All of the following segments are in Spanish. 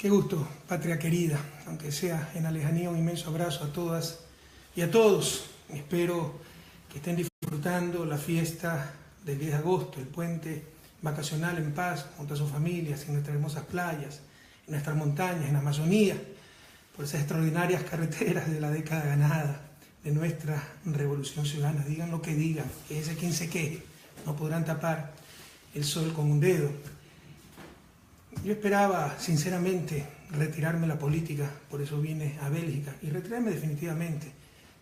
Qué gusto, patria querida, aunque sea en la lejanía, un inmenso abrazo a todas y a todos. Espero que estén disfrutando la fiesta del 10 de agosto, el puente vacacional en paz, junto a sus familias, en nuestras hermosas playas, en nuestras montañas, en la Amazonía, por esas extraordinarias carreteras de la década ganada, de nuestra revolución ciudadana. Digan lo que digan, que ese quien se queje, no podrán tapar el sol con un dedo. Yo esperaba, sinceramente, retirarme de la política, por eso vine a Bélgica, y retirarme definitivamente,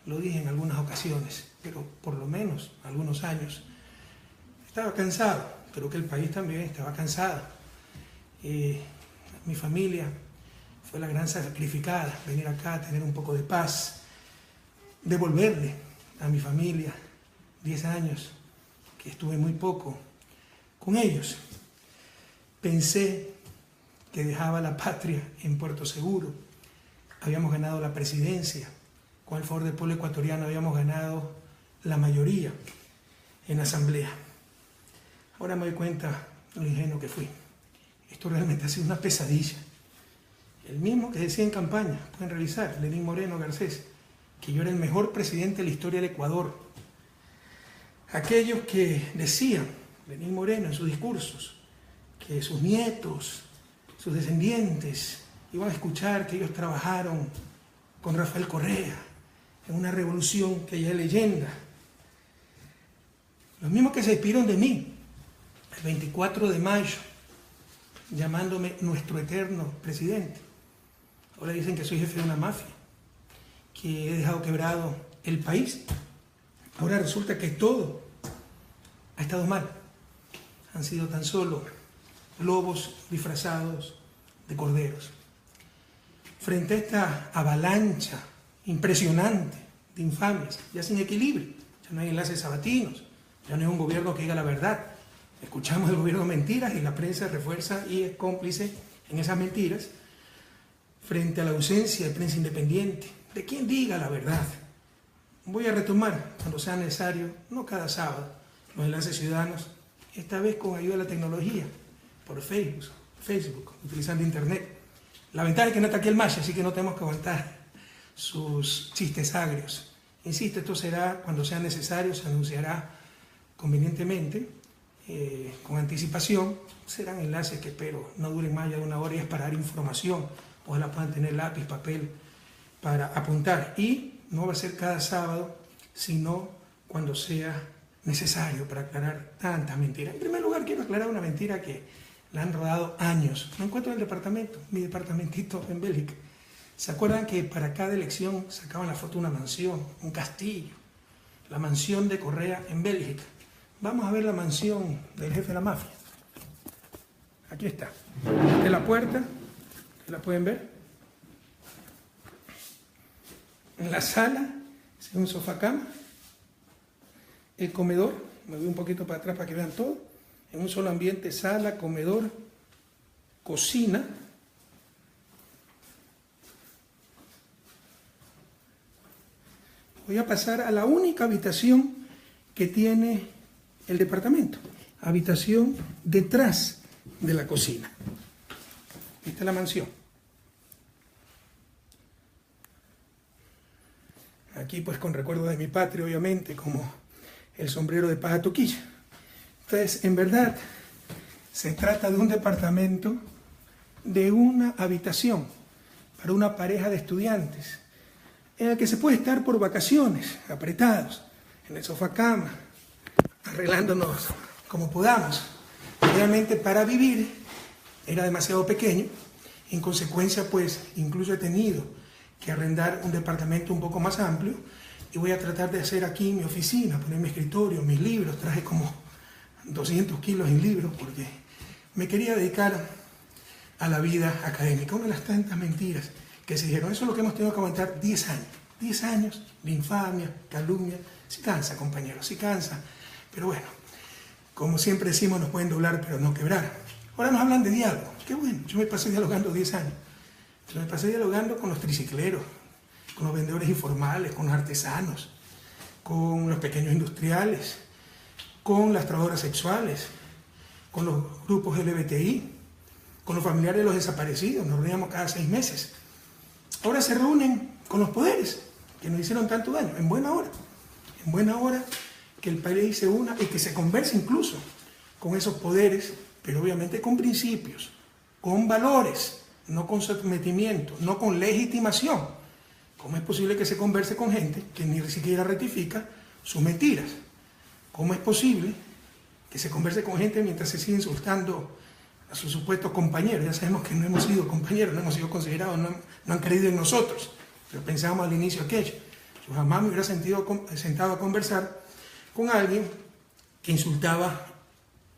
lo dije en algunas ocasiones, pero por lo menos algunos años. Estaba cansado, creo que el país también estaba cansado. Mi familia fue la gran sacrificada, venir acá a tener un poco de paz, devolverle a mi familia 10 años, que estuve muy poco con ellos. Pensé que dejaba la patria en Puerto Seguro. Habíamos ganado la presidencia. Con el favor del pueblo ecuatoriano habíamos ganado la mayoría en la asamblea. Ahora me doy cuenta lo ingenuo que fui. Esto realmente ha sido una pesadilla. El mismo que decía en campaña, pueden revisar, Lenín Moreno Garcés, que yo era el mejor presidente de la historia del Ecuador. Aquellos que decían, Lenín Moreno en sus discursos, que sus nietos, sus descendientes, iban a escuchar que ellos trabajaron con Rafael Correa en una revolución que ya es leyenda. Los mismos que se despidieron de mí el 24 de mayo, llamándome nuestro eterno presidente. Ahora dicen que soy jefe de una mafia, que he dejado quebrado el país. Ahora resulta que todo ha estado mal. Han sido tan solo lobos disfrazados de corderos. Frente a esta avalancha impresionante de infamias, ya sin equilibrio, ya no hay enlaces sabatinos, ya no es un gobierno que diga la verdad. Escuchamos el gobierno mentiras y la prensa refuerza y es cómplice en esas mentiras. Frente a la ausencia de prensa independiente, de quien diga la verdad. Voy a retomar, cuando sea necesario, no cada sábado, los enlaces ciudadanos, esta vez con ayuda de la tecnología, por Facebook, utilizando internet. La ventaja es que no está aquí el Mashi, así que no tenemos que aguantar sus chistes agrios. Insisto, esto será cuando sea necesario, se anunciará convenientemente, con anticipación. Serán enlaces que espero no duren más allá de una hora y es para dar información. Ojalá puedan tener lápiz, papel para apuntar. Y no va a ser cada sábado, sino cuando sea necesario para aclarar tantas mentiras. En primer lugar, quiero aclarar una mentira que la han rodado años. No encuentro el departamento, mi departamentito en Bélgica. ¿Se acuerdan que para cada elección sacaban la foto de una mansión, un castillo? La mansión de Correa en Bélgica. Vamos a ver la mansión del jefe de la mafia. Aquí está. Esta es la puerta, ¿la pueden ver? En la sala, es un sofá cama. El comedor, me voy un poquito para atrás para que vean todo. En un solo ambiente, sala, comedor, cocina. Voy a pasar a la única habitación que tiene el departamento. Habitación detrás de la cocina. Esta es la mansión. Aquí pues con recuerdo de mi patria, obviamente, como el sombrero de paja toquilla. Entonces, en verdad, se trata de un departamento de una habitación para una pareja de estudiantes, en el que se puede estar por vacaciones, apretados, en el sofá cama, arreglándonos como podamos. Realmente para vivir era demasiado pequeño, en consecuencia pues incluso he tenido que arrendar un departamento un poco más amplio y voy a tratar de hacer aquí mi oficina, poner mi escritorio, mis libros. Traje como 200 kilos en libros porque me quería dedicar a la vida académica. Una de las tantas mentiras que se dijeron, eso es lo que hemos tenido que aguantar 10 años. 10 años de infamia, calumnia. Sí cansa, compañeros, sí cansa. Pero bueno, como siempre decimos, nos pueden doblar pero no quebrar. Ahora nos hablan de diálogo. Qué bueno, yo me pasé dialogando 10 años. Yo me pasé dialogando con los tricicleros, con los vendedores informales, con los artesanos, con los pequeños industriales, con las trabajadoras sexuales, con los grupos LGBTI, con los familiares de los desaparecidos, nos reuníamos cada 6 meses. Ahora se reúnen con los poderes que nos hicieron tanto daño, en buena hora que el país se una y que se converse incluso con esos poderes, pero obviamente con principios, con valores, no con sometimiento, no con legitimación. ¿Cómo es posible que se converse con gente que ni siquiera rectifica sus mentiras? ¿Cómo es posible que se converse con gente mientras se sigue insultando a sus supuestos compañeros? Ya sabemos que no hemos sido compañeros, no hemos sido considerados, no han creído en nosotros, pero pensábamos al inicio aquello. Yo jamás me hubiera sentado a conversar con alguien que insultaba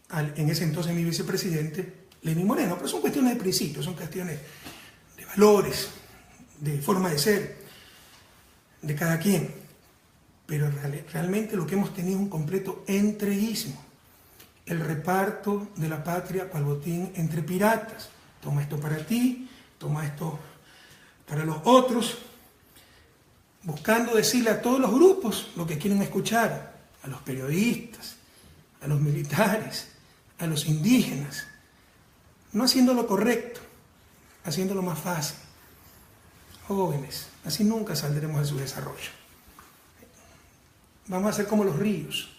en ese entonces mi vicepresidente, Lenín Moreno, pero son cuestiones de principios, son cuestiones de valores, de forma de ser, de cada quien. Pero realmente lo que hemos tenido es un completo entreguismo. El reparto de la patria cual botín entre piratas. Toma esto para ti, toma esto para los otros, buscando decirle a todos los grupos lo que quieren escuchar, a los periodistas, a los militares, a los indígenas, no haciendo lo correcto, haciéndolo más fácil. Jóvenes, así nunca saldremos de su desarrollo. Vamos a ser como los ríos,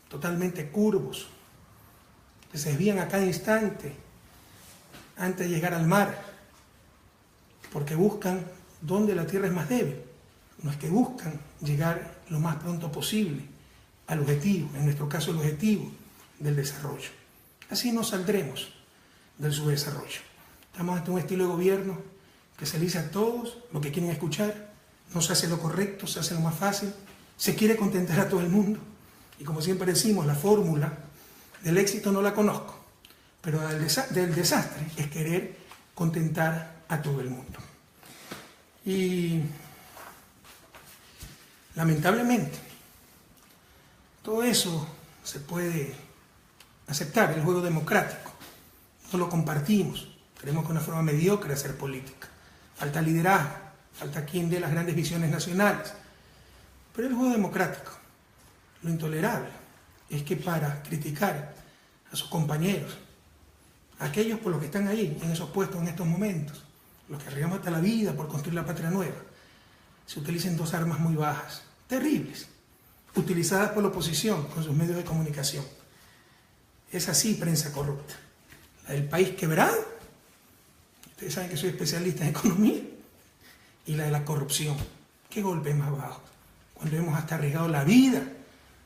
totalmente curvos, que se desvían a cada instante antes de llegar al mar, porque buscan donde la tierra es más débil. No es que buscan llegar lo más pronto posible al objetivo, en nuestro caso el objetivo del desarrollo. Así no saldremos del subdesarrollo. Estamos ante un estilo de gobierno que se le dice a todos lo que quieren escuchar, no se hace lo correcto, se hace lo más fácil, se quiere contentar a todo el mundo. Y como siempre decimos, la fórmula del éxito no la conozco, pero del desastre es querer contentar a todo el mundo. Y lamentablemente, todo eso se puede aceptar, el juego democrático. No lo compartimos, creemos que es una forma mediocre de hacer política. Falta liderazgo, falta quien dé las grandes visiones nacionales. Pero el juego democrático, lo intolerable, es que para criticar a sus compañeros, a aquellos por los que están ahí, en esos puestos en estos momentos, los que arriesgamos hasta la vida por construir la patria nueva, se utilicen 2 armas muy bajas, terribles, utilizadas por la oposición con sus medios de comunicación. Es así prensa corrupta. La del país quebrado, ustedes saben que soy especialista en economía, y la de la corrupción. ¿Qué golpe más bajo? Cuando hemos hasta arriesgado la vida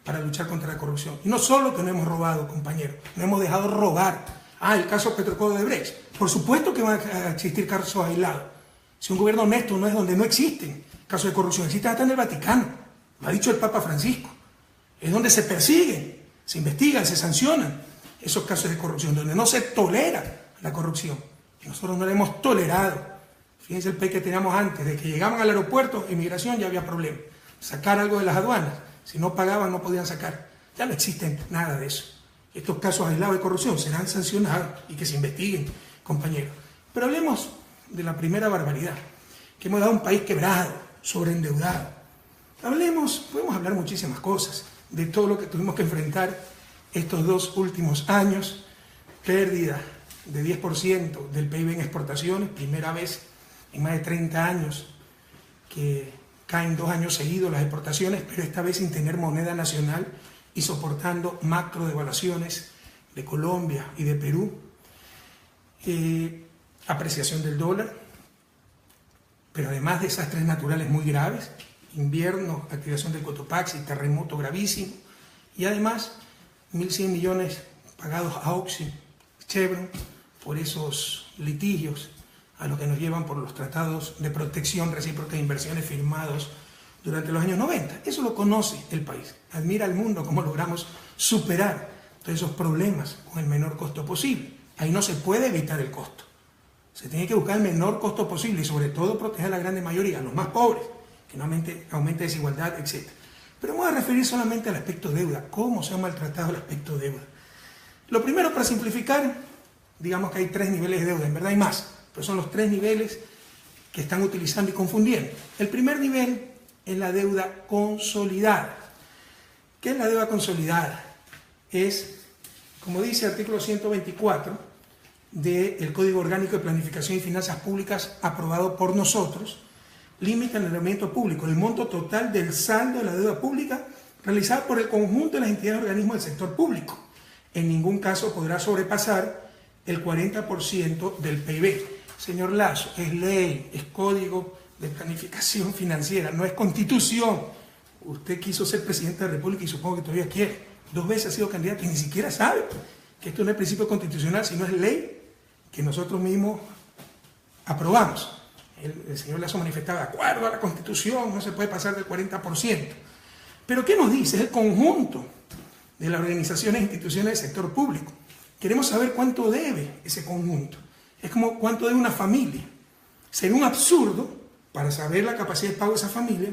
para luchar contra la corrupción. Y no solo que no hemos robado, compañeros, no hemos dejado robar. El caso Petrocodo de Brecht. Por supuesto que van a existir casos aislados. Si un gobierno honesto no es donde no existen casos de corrupción, existen hasta en el Vaticano. Lo ha dicho el Papa Francisco. Es donde se persiguen, se investigan, se sancionan esos casos de corrupción, donde no se tolera la corrupción. Y nosotros no la hemos tolerado. Fíjense el país que teníamos antes, de que llegaban al aeropuerto, inmigración, ya había problema. Sacar algo de las aduanas, si no pagaban no podían sacar. Ya no existe nada de eso. Estos casos aislados de corrupción serán sancionados y que se investiguen, compañeros. Pero hablemos de la primera barbaridad, que hemos dado un país quebrado, sobreendeudado. Podemos hablar muchísimas cosas, de todo lo que tuvimos que enfrentar estos 2 últimos años, pérdida de 10% del PIB en exportaciones, primera vez en más de 30 años que caen 2 años seguidos las exportaciones, pero esta vez sin tener moneda nacional y soportando macro devaluaciones de Colombia y de Perú, apreciación del dólar, pero además desastres naturales muy graves, invierno, activación del Cotopaxi, terremoto gravísimo, y además 1.100 millones pagados a Oxy, Chevron, por esos litigios a los que nos llevan por los tratados de protección recíproca de inversiones firmados durante los años 90. Eso lo conoce el país. Admira al mundo cómo logramos superar todos esos problemas con el menor costo posible. Ahí no se puede evitar el costo. Se tiene que buscar el menor costo posible y sobre todo proteger a la gran mayoría, a los más pobres, que no aumente desigualdad, etc. Pero vamos a referir solamente al aspecto deuda. ¿Cómo se ha maltratado el aspecto deuda? Lo primero, para simplificar, digamos que hay 3 niveles de deuda, en verdad hay más, pero son los 3 niveles que están utilizando y confundiendo. El primer nivel es la deuda consolidada. ¿Qué es la deuda consolidada? Es, como dice el artículo 124, del Código Orgánico de Planificación y Finanzas Públicas aprobado por nosotros, limita el endeudamiento público, el monto total del saldo de la deuda pública realizada por el conjunto de las entidades y organismos del sector público. En ningún caso podrá sobrepasar el 40% del PIB. Señor Lasso, es ley, es Código de Planificación Financiera, no es Constitución. Usted quiso ser presidente de la República y supongo que todavía quiere. 2 veces ha sido candidato y ni siquiera sabe que esto no es principio constitucional, sino es ley que nosotros mismos aprobamos. El señor Lasso manifestaba, de acuerdo a la Constitución, no se puede pasar del 40%. Pero ¿qué nos dice? Es el conjunto de las organizaciones e instituciones del sector público. Queremos saber cuánto debe ese conjunto. Es como cuánto debe una familia. Sería un absurdo, para saber la capacidad de pago de esa familia,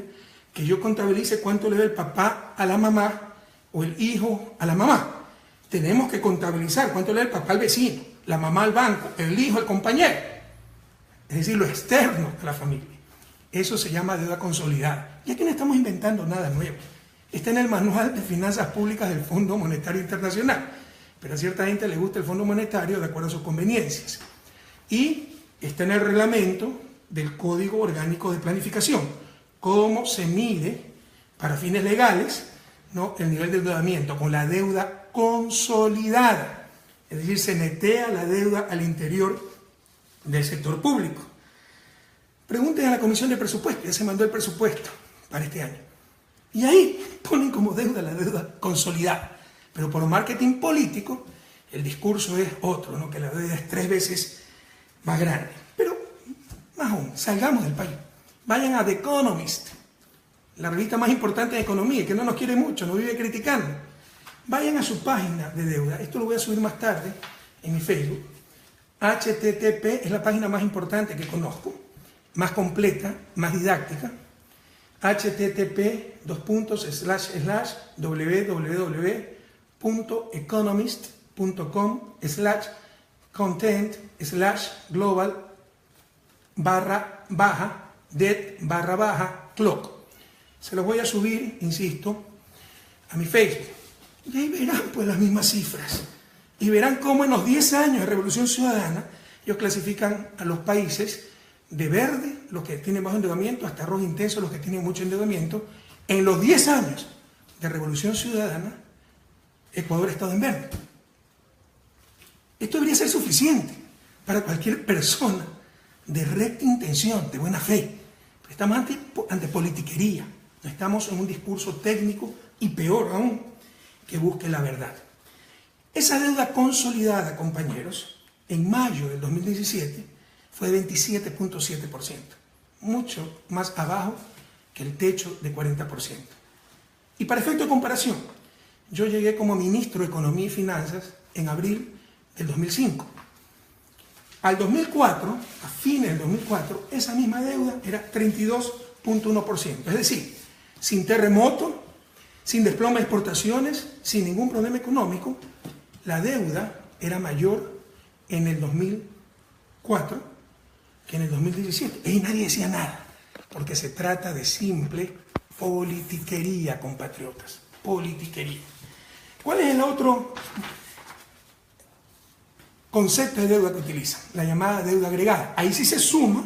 que yo contabilice cuánto le debe el papá a la mamá o el hijo a la mamá. Tenemos que contabilizar cuánto le debe el papá al vecino, la mamá al banco, el hijo al compañero. Es decir, lo externo a la familia. Eso se llama deuda consolidada. Y aquí no estamos inventando nada nuevo. Está en el Manual de Finanzas Públicas del Fondo Monetario Internacional. Pero a cierta gente le gusta el Fondo Monetario de acuerdo a sus conveniencias. Y está en el reglamento del Código Orgánico de Planificación. Cómo se mide, para fines legales, ¿no?, el nivel de endeudamiento con la deuda consolidada. Es decir, se netea la deuda al interior del sector público. Pregunten a la Comisión de Presupuesto, ya se mandó el presupuesto para este año. Y ahí ponen como deuda la deuda consolidada. Pero por marketing político, el discurso es otro, ¿no?, que la deuda es 3 veces más grande. Pero, más aún, salgamos del país. Vayan a The Economist, la revista más importante de economía, y que no nos quiere mucho, nos vive criticando. Vayan a su página de deuda. Esto lo voy a subir más tarde en mi Facebook. HTTP es la página más importante que conozco, más completa, más didáctica. http://www.economist.com/global-debt/clock. Se los voy a subir, insisto, a mi Facebook. Y ahí verán pues las mismas cifras. Y verán cómo en los 10 años de Revolución Ciudadana ellos clasifican a los países de verde, los que tienen bajo endeudamiento, hasta rojo intenso, los que tienen mucho endeudamiento. En los 10 años de Revolución Ciudadana, Ecuador ha estado en verde. Esto debería ser suficiente para cualquier persona de recta intención, de buena fe. Estamos ante politiquería, no estamos en un discurso técnico y peor aún, que busque la verdad. Esa deuda consolidada, compañeros, en mayo del 2017 fue de 27.7%, mucho más abajo que el techo de 40%. Y para efecto de comparación, yo llegué como ministro de Economía y Finanzas en abril del 2005. Al 2004, a fines del 2004, esa misma deuda era 32.1%. Es decir, sin terremoto, sin desplome de exportaciones, sin ningún problema económico, la deuda era mayor en el 2004 que en el 2017. Y nadie decía nada, porque se trata de simple politiquería, compatriotas. Politiquería. ¿Cuál es el otro concepto de deuda que utilizan? La llamada deuda agregada. Ahí sí se suma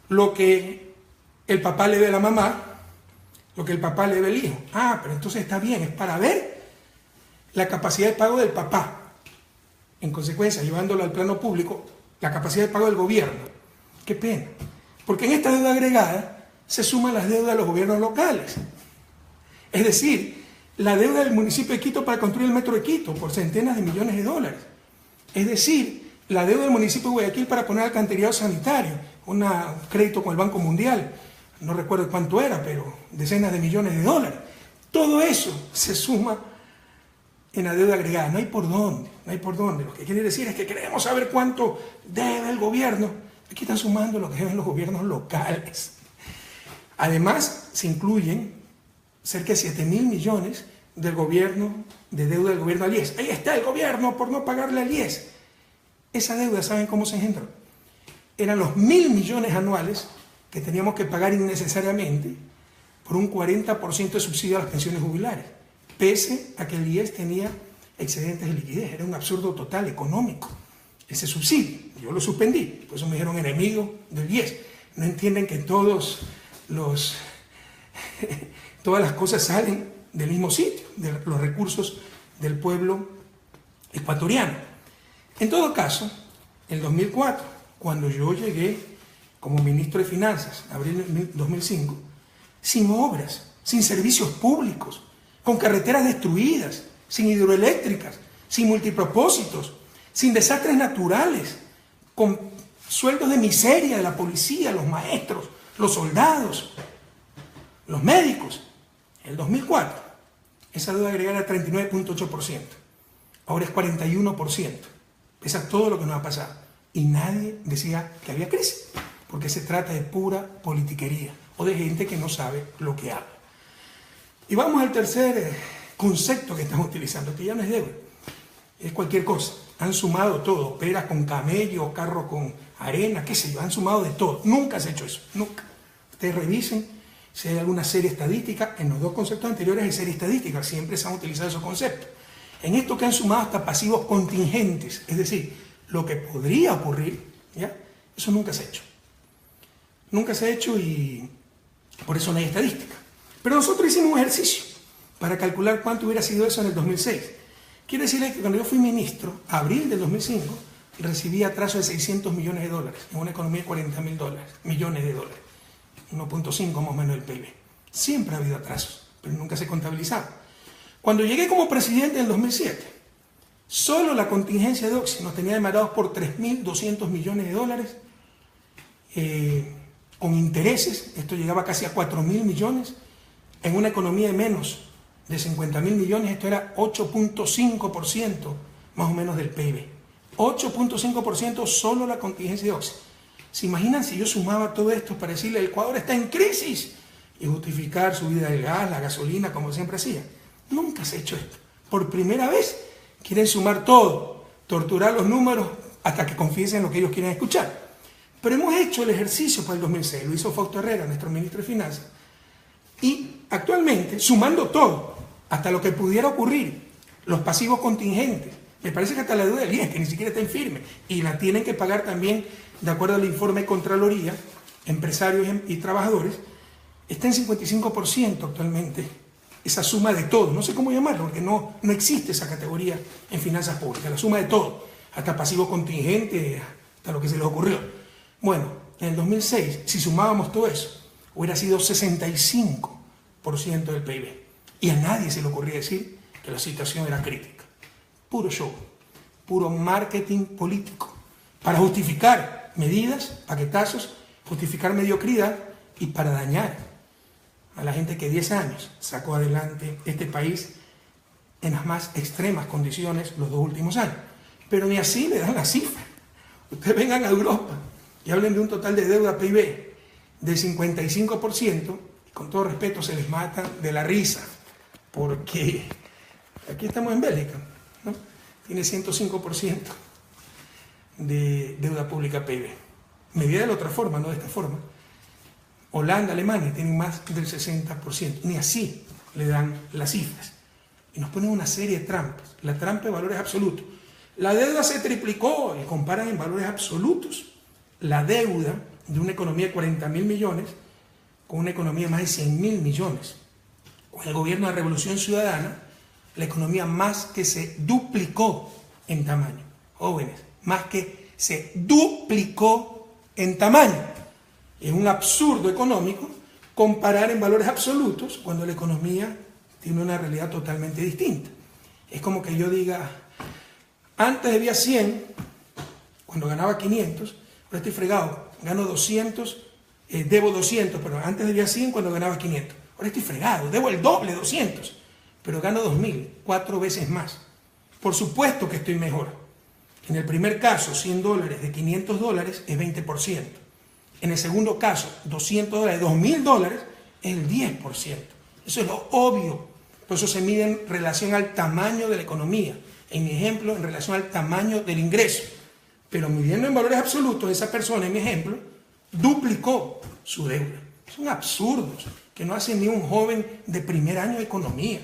lo que el papá le debe a la mamá, lo que el papá le debe al hijo. Ah, pero entonces está bien, es para ver la capacidad de pago del papá. En consecuencia, llevándolo al plano público, la capacidad de pago del gobierno. Qué pena. Porque en esta deuda agregada se suman las deudas de los gobiernos locales. Es decir, la deuda del municipio de Quito para construir el metro de Quito por centenas de millones de dólares. Es decir, la deuda del municipio de Guayaquil para poner alcantarillado sanitario, un crédito con el Banco Mundial, no recuerdo cuánto era, pero decenas de millones de dólares. Todo eso se suma en la deuda agregada. No hay por dónde, no hay por dónde. Lo que quiere decir es que queremos saber cuánto debe el gobierno. Aquí están sumando lo que deben los gobiernos locales. Además, se incluyen cerca de 7.000 millones del gobierno, de deuda del gobierno al IES. Ahí está el gobierno por no pagarle al IES. Esa deuda, ¿saben cómo se engendró? Eran los 1.000 millones anuales que teníamos que pagar innecesariamente por un 40% de subsidio a las pensiones jubilares, pese a que el IES tenía excedentes de liquidez. Era un absurdo total económico. ese subsidio. Yo lo suspendí, por eso me dijeron enemigo del IES. No entienden que todas las cosas salen del mismo sitio, de los recursos del pueblo ecuatoriano. En todo caso, en 2004, cuando yo llegué como ministro de Finanzas, abril de 2005, sin obras, sin servicios públicos, con carreteras destruidas, sin hidroeléctricas, sin multipropósitos, sin desastres naturales, con sueldos de miseria de la policía, los maestros, los soldados, los médicos. En el 2004, esa deuda agregada era 39.8%. Ahora es 41%. Pesa todo lo que nos ha pasado. Y nadie decía que había crisis, porque se trata de pura politiquería o de gente que no sabe lo que habla. Y vamos al tercer concepto que estamos utilizando, que ya no es deuda, es cualquier cosa. Han sumado todo, peras con camello, carro con arena, qué sé yo, han sumado de todo. Nunca se ha hecho eso, nunca. Ustedes revisen si hay alguna serie estadística. En los dos conceptos anteriores hay serie estadística, siempre se han utilizado esos conceptos. En esto que han sumado hasta pasivos contingentes, es decir, lo que podría ocurrir, ¿ya? Eso nunca se ha hecho. Nunca se ha hecho y por eso no hay estadística. Pero nosotros hicimos un ejercicio para calcular cuánto hubiera sido eso en el 2006. Quiero decirles que cuando yo fui ministro, abril del 2005, recibí atraso de $600 millones en una economía de $40 millones, 1.5 más o menos del PIB. Siempre ha habido atrasos, pero nunca se contabilizaba. Cuando llegué como presidente en el 2007, solo la contingencia de Oxy nos tenía demandados por $3.200 millones, con intereses. Esto llegaba casi a $4.000 millones. En una economía de menos de $50.000 millones, esto era 8.5% más o menos del PIB. 8.5% solo la contingencia de Oxy. ¿Se imaginan si yo sumaba todo esto para decirle el Ecuador está en crisis y justificar subida del gas, la gasolina, como siempre hacía? Nunca se ha hecho esto. Por primera vez quieren sumar todo, torturar los números hasta que confiesen lo que ellos quieren escuchar. Pero hemos hecho el ejercicio para el 2006, lo hizo Fausto Herrera, nuestro ministro de Finanzas, y actualmente, sumando todo, hasta lo que pudiera ocurrir, los pasivos contingentes, me parece que hasta la deuda del IES, que ni siquiera está en firme, y la tienen que pagar también, de acuerdo al informe de Contraloría, empresarios y trabajadores, está en 55% actualmente, esa suma de todo, no sé cómo llamarlo, porque no existe esa categoría en finanzas públicas, la suma de todo, hasta pasivo contingente, hasta lo que se les ocurrió. Bueno, en el 2006, si sumábamos todo eso, hubiera sido 65% del PIB. Y a nadie se le ocurría decir que la situación era crítica. Puro show, puro marketing político, para justificar medidas, paquetazos, justificar mediocridad y para dañar a la gente que 10 años sacó adelante este país en las más extremas condiciones los 2 últimos años. Pero ni así le dan la cifra. Ustedes vengan a Europa y hablen de un total de deuda PIB del 55%, y con todo respeto se les mata de la risa, porque aquí estamos en Bélgica, ¿no? Tiene 105% de deuda pública PIB. Medida de la otra forma, no de esta forma. Holanda, Alemania tienen más del 60%, ni así le dan las cifras. Y nos ponen una serie de trampas, la trampa de valores absolutos. La deuda se triplicó y comparan en valores absolutos la deuda de una economía de 40.000 millones con una economía de más de 100.000 millones. Con el gobierno de Revolución Ciudadana, la economía más que se duplicó en tamaño. Jóvenes, más que se duplicó en tamaño. Es un absurdo económico comparar en valores absolutos cuando la economía tiene una realidad totalmente distinta. Es como que yo diga, antes debía 100, cuando ganaba 500, ahora estoy fregado, gano 200, debo 200, pero antes debía 100 cuando ganaba 500. Ahora estoy fregado, debo el doble, 200, pero gano 2.000, 4 veces más. Por supuesto que estoy mejor. En el primer caso, $100 de $500 es 20%. En el segundo caso, $200 de $2.000 es el 10%. Eso es lo obvio. Por eso se mide en relación al tamaño de la economía. En mi ejemplo, en relación al tamaño del ingreso. Pero midiendo en valores absolutos, esa persona, en mi ejemplo, duplicó su deuda. Son absurdos que no hace ni un joven de primer año de economía.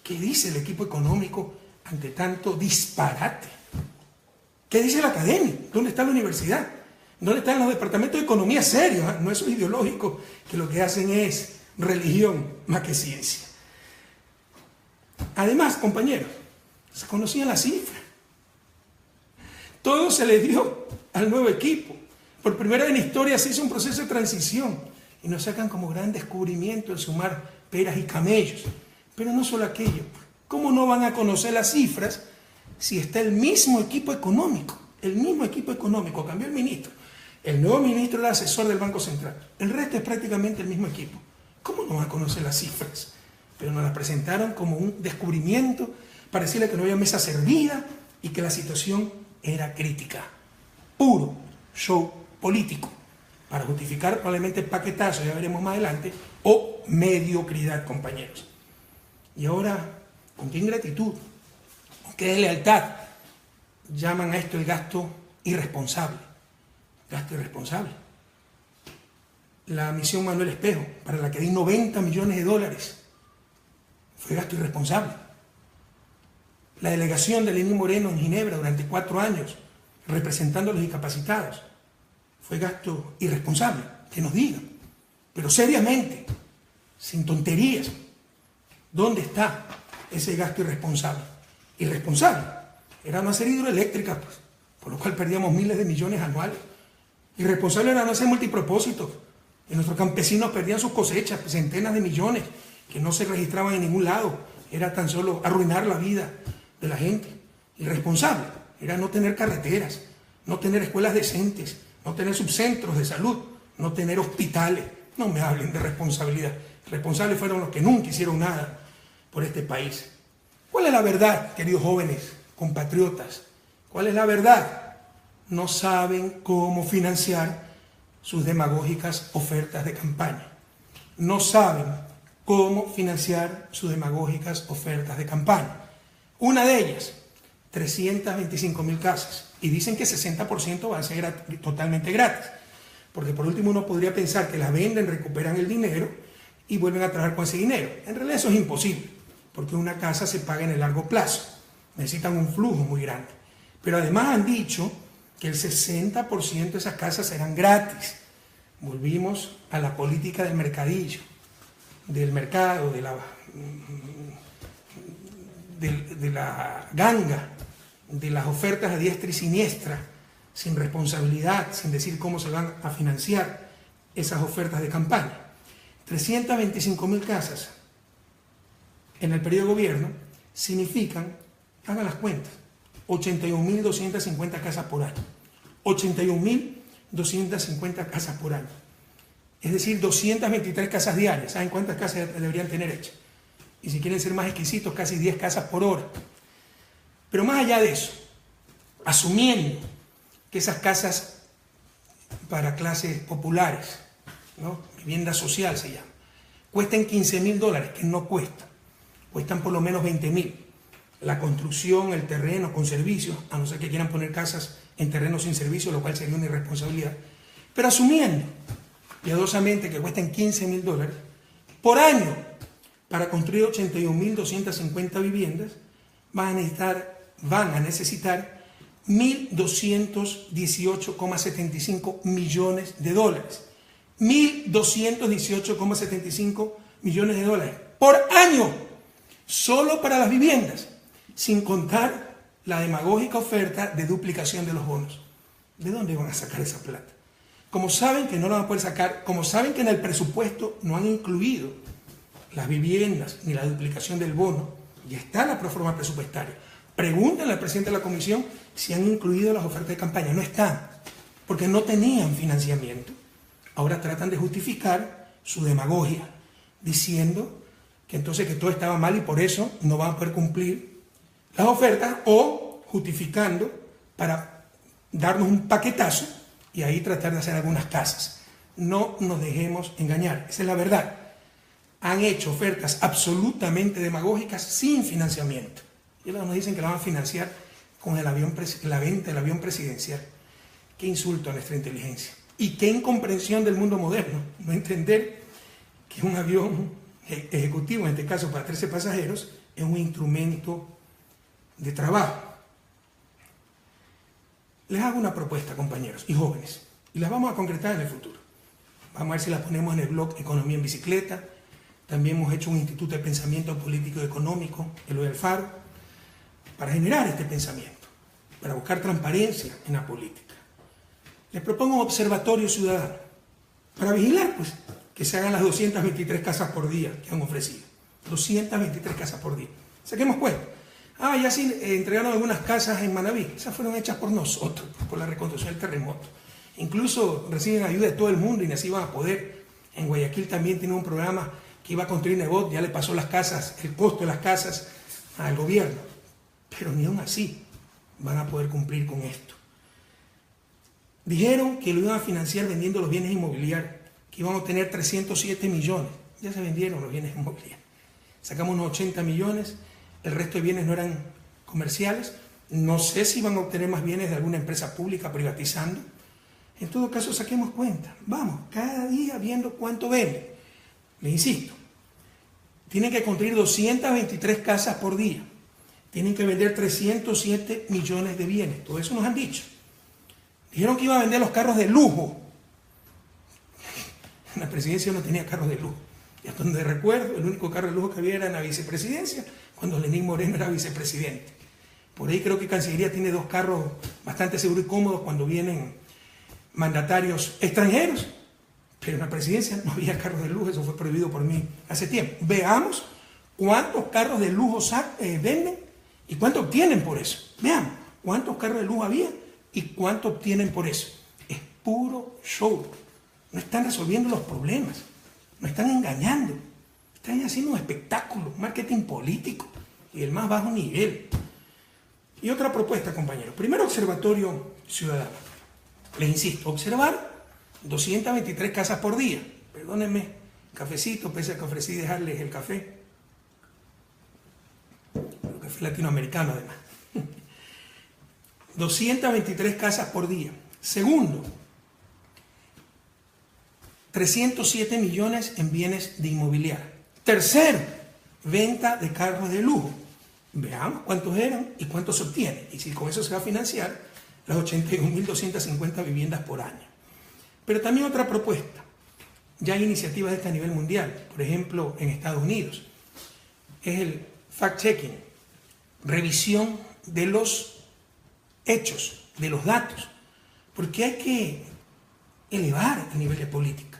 ¿Qué dice el equipo económico ante tanto disparate? ¿Qué dice la academia? ¿Dónde está la universidad? ¿Dónde están los departamentos de economía serios? No esos ideológicos que lo que hacen es religión más que ciencia. Además, compañeros, se conocían las cifras. Todo se le dio al nuevo equipo. Por primera vez en la historia se hizo un proceso de transición y nos sacan como gran descubrimiento el sumar peras y camellos. Pero no solo aquello. ¿Cómo no van a conocer las cifras si está el mismo equipo económico? El mismo equipo económico, cambió el ministro. El nuevo ministro era asesor del Banco Central. El resto es prácticamente el mismo equipo. ¿Cómo no van a conocer las cifras? Pero nos las presentaron como un descubrimiento para decirle que no había mesa servida y que la situación era crítica. Puro show político para justificar probablemente paquetazo, ya veremos más adelante, o mediocridad, compañeros. Y ahora, ¿con qué ingratitud? ¿Con qué deslealtad llaman a esto el gasto irresponsable? Gasto irresponsable. La misión Manuel Espejo, para la que di 90 millones de dólares, fue gasto irresponsable. La delegación de Lenín Moreno en Ginebra durante 4 años, representando a los discapacitados, fue gasto irresponsable, que nos digan, pero seriamente, sin tonterías. ¿Dónde está ese gasto irresponsable? Irresponsable. Era no hacer hidroeléctricas, pues, por lo cual perdíamos miles de millones anuales. Irresponsable era no hacer multipropósitos. Y nuestros campesinos perdían sus cosechas, pues, centenas de millones, que no se registraban en ningún lado. Era tan solo arruinar la vida de la gente. Irresponsable era no tener carreteras, no tener escuelas decentes, no tener subcentros de salud, no tener hospitales. No me hablen de responsabilidad. Responsables fueron los que nunca hicieron nada por este país. ¿Cuál es la verdad, queridos jóvenes, compatriotas? ¿Cuál es la verdad? No saben cómo financiar sus demagógicas ofertas de campaña. No saben cómo financiar sus demagógicas ofertas de campaña. Una de ellas, 325.000 casas. Y dicen que 60% van a ser totalmente gratis. Porque por último uno podría pensar que las venden, recuperan el dinero y vuelven a trabajar con ese dinero. En realidad eso es imposible, porque una casa se paga en el largo plazo. Necesitan un flujo muy grande. Pero además han dicho que el 60% de esas casas serán gratis. Volvimos a la política del mercadillo, del mercado, de la ganga, de las ofertas a diestra y siniestra, sin responsabilidad, sin decir cómo se van a financiar esas ofertas de campaña. 325.000 casas en el periodo de gobierno significan, hagan las cuentas, 81.250 casas por año. 81.250 casas por año. Es decir, 223 casas diarias. ¿Saben cuántas casas deberían tener hechas? Y si quieren ser más exquisitos, casi 10 casas por hora. Pero más allá de eso, asumiendo que esas casas para clases populares, ¿no?, vivienda social se llama, cuesten $15.000, que no cuestan, cuestan por lo menos 20.000. La construcción, el terreno con servicios, a no ser que quieran poner casas en terrenos sin servicio, lo cual sería una irresponsabilidad. Pero asumiendo piadosamente que cuesten $15.000 por año para construir 81.250 viviendas, van a necesitar $1.218,75 millones de dólares. $1.218,75 millones de dólares por año, solo para las viviendas, sin contar la demagógica oferta de duplicación de los bonos. ¿De dónde van a sacar esa plata? Como saben que no la van a poder sacar, como saben que en el presupuesto no han incluido las viviendas ni la duplicación del bono, ya está la proforma presupuestaria. Pregúntenle al presidente de la comisión si han incluido las ofertas de campaña. No están, porque no tenían financiamiento. Ahora tratan de justificar su demagogia, diciendo que entonces que todo estaba mal y por eso no van a poder cumplir las ofertas, o justificando para darnos un paquetazo y ahí tratar de hacer algunas casas. No nos dejemos engañar, esa es la verdad. Han hecho ofertas absolutamente demagógicas sin financiamiento. Y ahora nos dicen que la van a financiar con la venta del avión presidencial. Qué insulto a nuestra inteligencia. Y qué incomprensión del mundo moderno. No entender que un avión ejecutivo, en este caso para 13 pasajeros, es un instrumento de trabajo. Les hago una propuesta, compañeros y jóvenes, y las vamos a concretar en el futuro. Vamos a ver si las ponemos en el blog Economía en Bicicleta. También hemos hecho un instituto de pensamiento político y económico, Eloy Alfaro, para generar este pensamiento, para buscar transparencia en la política. Les propongo un observatorio ciudadano, para vigilar, pues, que se hagan las 223 casas por día que han ofrecido. 223 casas por día. Saquemos cuenta. Ya sí entregaron algunas casas en Manabí. Esas fueron hechas por nosotros, por la reconstrucción del terremoto. Incluso reciben ayuda de todo el mundo y así van a poder. En Guayaquil también tiene un programa que iba a construir Nebot, ya le pasó las casas, el costo de las casas al gobierno. Pero ni aún así van a poder cumplir con esto. Dijeron que lo iban a financiar vendiendo los bienes inmobiliarios, que iban a obtener 307 millones. Ya se vendieron los bienes inmobiliarios. Sacamos unos 80 millones, el resto de bienes no eran comerciales. No sé si van a obtener más bienes de alguna empresa pública privatizando. En todo caso, saquemos cuenta. Vamos, cada día viendo cuánto venden. Les insisto, tienen que construir 223 casas por día. Tienen que vender 307 millones de bienes. Todo eso nos han dicho. Dijeron que iba a vender los carros de lujo. La presidencia no tenía carros de lujo. Y hasta donde recuerdo, el único carro de lujo que había era en la vicepresidencia, cuando Lenín Moreno era vicepresidente. Por ahí creo que Cancillería tiene 2 carros bastante seguros y cómodos cuando vienen mandatarios extranjeros. Pero en la presidencia no había carros de lujo, eso fue prohibido por mí hace tiempo. Veamos cuántos carros de lujo venden y cuánto obtienen por eso. Veamos cuántos carros de lujo había y cuánto obtienen por eso. Es puro show. No están resolviendo los problemas, no están engañando, están haciendo un espectáculo, marketing político y del más bajo nivel. Y otra propuesta, compañeros. Primero, observatorio ciudadano. Les insisto, observar 223 casas por día. Perdónenme, cafecito, pese a que ofrecí dejarles el café. El café latinoamericano, además. 223 casas por día. Segundo, 307 millones en bienes de inmobiliaria. Tercero, venta de carros de lujo. Veamos cuántos eran y cuántos se obtienen. Y si con eso se va a financiar las 81.250 viviendas por año. Pero también otra propuesta. Ya hay iniciativas de este a nivel mundial. Por ejemplo, en Estados Unidos. Es el fact-checking. Revisión de los hechos, de los datos. Porque hay que elevar el nivel de política.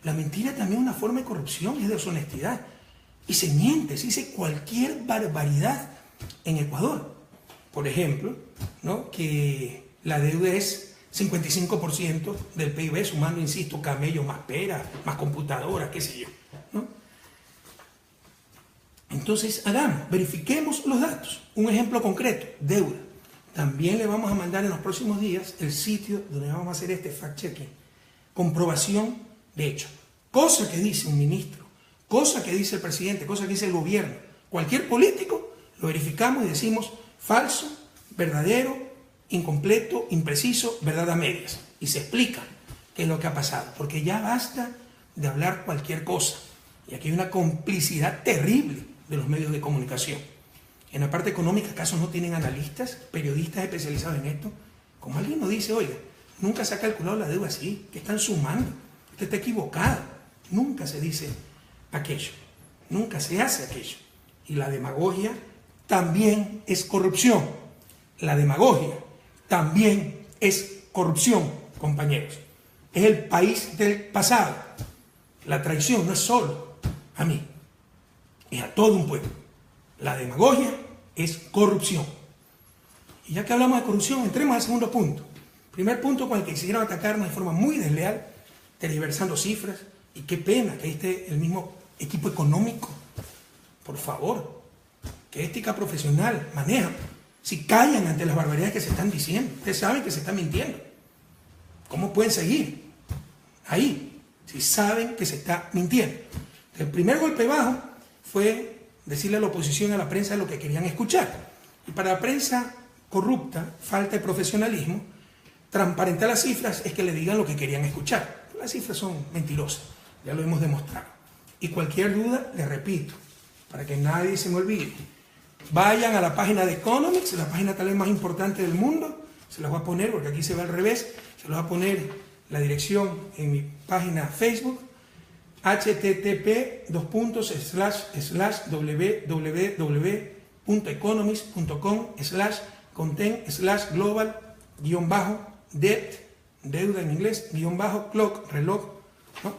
La mentira también es una forma de corrupción, es de deshonestidad. Y se miente, se dice cualquier barbaridad en Ecuador. Por ejemplo, ¿no?, que la deuda es 55% del PIB, sumando, insisto, camellos más peras, más computadoras, qué sé yo, ¿no? Entonces, verifiquemos los datos. Un ejemplo concreto, deuda. También le vamos a mandar en los próximos días el sitio donde vamos a hacer este fact-checking. Comprobación de hecho. Cosa que dice un ministro, cosa que dice el presidente, cosa que dice el gobierno, cualquier político, lo verificamos y decimos falso, verdadero, incompleto, impreciso, verdad a medias. Y se explica qué es lo que ha pasado. Porque ya basta de hablar cualquier cosa. Y aquí hay una complicidad terrible de los medios de comunicación. En la parte económica, ¿acaso no tienen analistas, periodistas especializados en esto? Como alguien nos dice, oiga, nunca se ha calculado la deuda así, que están sumando, usted está equivocado. Nunca se dice aquello, nunca se hace aquello. Y la demagogia también es corrupción. La demagogia también es corrupción, compañeros. Es el país del pasado. La traición no es solo a mí, es a todo un pueblo. La demagogia es corrupción. Y ya que hablamos de corrupción, entremos al segundo punto. Primer punto con el que quisieron atacarnos de forma muy desleal, tergiversando cifras. Y qué pena que ahí esté el mismo equipo económico. Por favor, qué ética profesional manejan. Si callan ante las barbaridades que se están diciendo, ustedes saben que se están mintiendo. ¿Cómo pueden seguir ahí si saben que se está mintiendo? El primer golpe bajo fue decirle a la oposición y a la prensa lo que querían escuchar. Y para la prensa corrupta, falta de profesionalismo, transparentar las cifras es que le digan lo que querían escuchar. Las cifras son mentirosas, ya lo hemos demostrado. Y cualquier duda, les repito, para que nadie se me olvide, vayan a la página de Economics, la página tal vez más importante del mundo, Se las voy a poner porque aquí se ve al revés. Se los voy a poner la dirección en mi página Facebook, http://www.economist.com/content/global-debt, deuda en inglés, _clock, reloj, ¿no?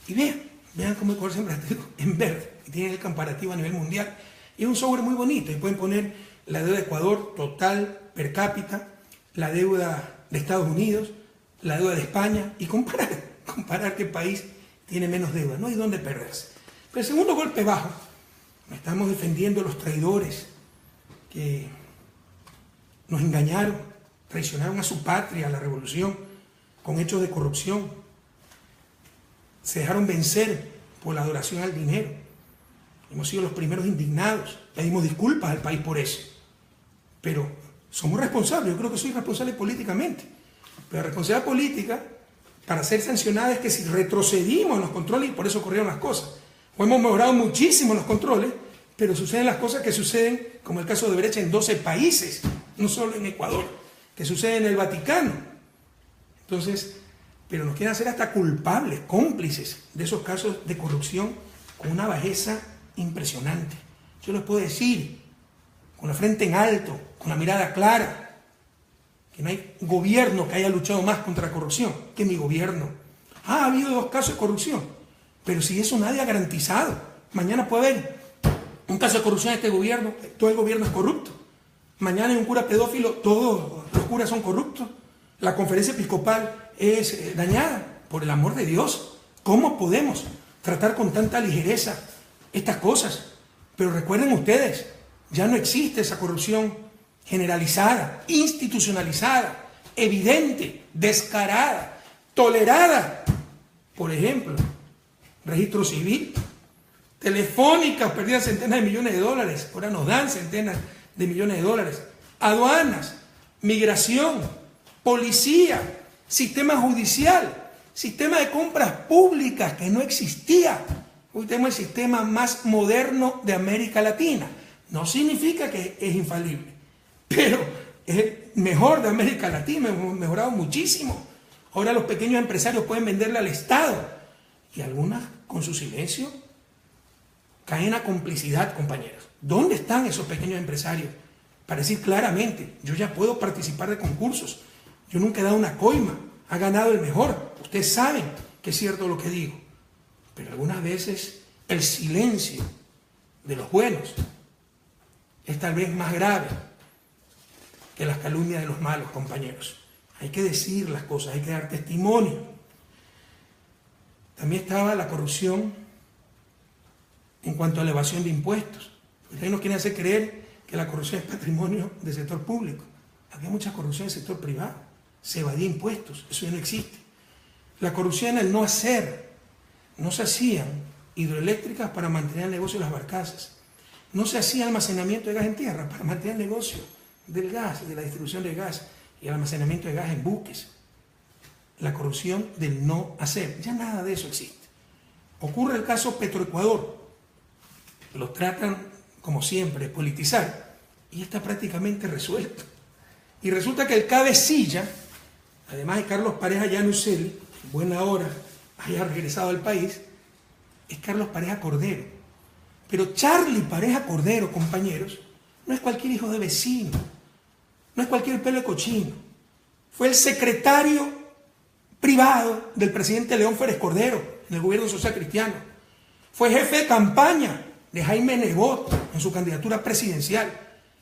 Y vean cómo el color siempre está en verde, y tienen el comparativo a nivel mundial. Y es un software muy bonito, y pueden poner la deuda de Ecuador total, per cápita, la deuda de Estados Unidos, la deuda de España, y comparar qué país tiene menos deuda. No hay dónde perderse. Pero el segundo golpe bajo, estamos defendiendo a los traidores que nos engañaron, traicionaron a su patria, a la revolución, con hechos de corrupción. Se dejaron vencer por la adoración al dinero. Hemos sido los primeros indignados. Pedimos disculpas al país por eso. Pero somos responsables. Yo creo que soy responsable políticamente. Pero la responsabilidad política, para ser sancionada, es que si retrocedimos en los controles, y por eso ocurrieron las cosas. O hemos mejorado muchísimo los controles, pero suceden las cosas que suceden, como el caso de Brecha, en 12 países, no solo en Ecuador, que sucede en el Vaticano. Entonces, pero nos quieren hacer hasta culpables, cómplices de esos casos de corrupción con una bajeza impresionante. Yo les puedo decir, con la frente en alto, con la mirada clara, que no hay gobierno que haya luchado más contra la corrupción que mi gobierno. Ha habido 2 casos de corrupción, pero si eso nadie ha garantizado. Mañana puede haber un caso de corrupción en este gobierno, todo el gobierno es corrupto. Mañana hay un cura pedófilo, todos los curas son corruptos. La conferencia episcopal es dañada. Por el amor de Dios, ¿cómo podemos tratar con tanta ligereza estas cosas? Pero recuerden ustedes, ya no existe esa corrupción generalizada, institucionalizada, evidente, descarada, tolerada. Por ejemplo, registro civil, Telefónica, perdían centenas de millones de dólares, ahora nos dan centenas de millones de dólares. Aduanas, migración, policía, sistema judicial, sistema de compras públicas que no existía. Hoy tenemos el sistema más moderno de América Latina. No significa que es infalible, pero es el mejor de América Latina. Hemos mejorado muchísimo. Ahora los pequeños empresarios pueden venderle al Estado, y algunas, con su silencio, caen a complicidad, compañeros. ¿Dónde están esos pequeños empresarios para decir claramente, yo ya puedo participar de concursos, yo nunca he dado una coima, ha ganado el mejor? Ustedes saben que es cierto lo que digo, pero algunas veces el silencio de los buenos es tal vez más grave que las calumnias de los malos, compañeros. Hay que decir las cosas, hay que dar testimonio. También estaba la corrupción en cuanto a la evasión de impuestos. Ustedes nos quieren hacer creer que la corrupción es patrimonio del sector público. Había mucha corrupción en el sector privado. Se evadía impuestos, eso ya no existe. La corrupción en el no hacer. No se hacían hidroeléctricas para mantener el negocio de las barcazas. No se hacía almacenamiento de gas en tierra para mantener el negocio del gas, de la distribución de gas y el almacenamiento de gas en buques. La corrupción del no hacer. Ya nada de eso existe. Ocurre el caso Petroecuador. Lo tratan, como siempre, de politizar, y está prácticamente resuelto. Y resulta que el cabecilla, además de Carlos Pareja Llanuselli, en buena hora haya regresado al país, es Carlos Pareja Cordero. Pero Charlie Pareja Cordero, compañeros, no es cualquier hijo de vecino, no es cualquier pelo de cochino. Fue el secretario privado del presidente León Férez Cordero en el gobierno social cristiano. Fue jefe de campaña de Jaime Nebot en su candidatura presidencial.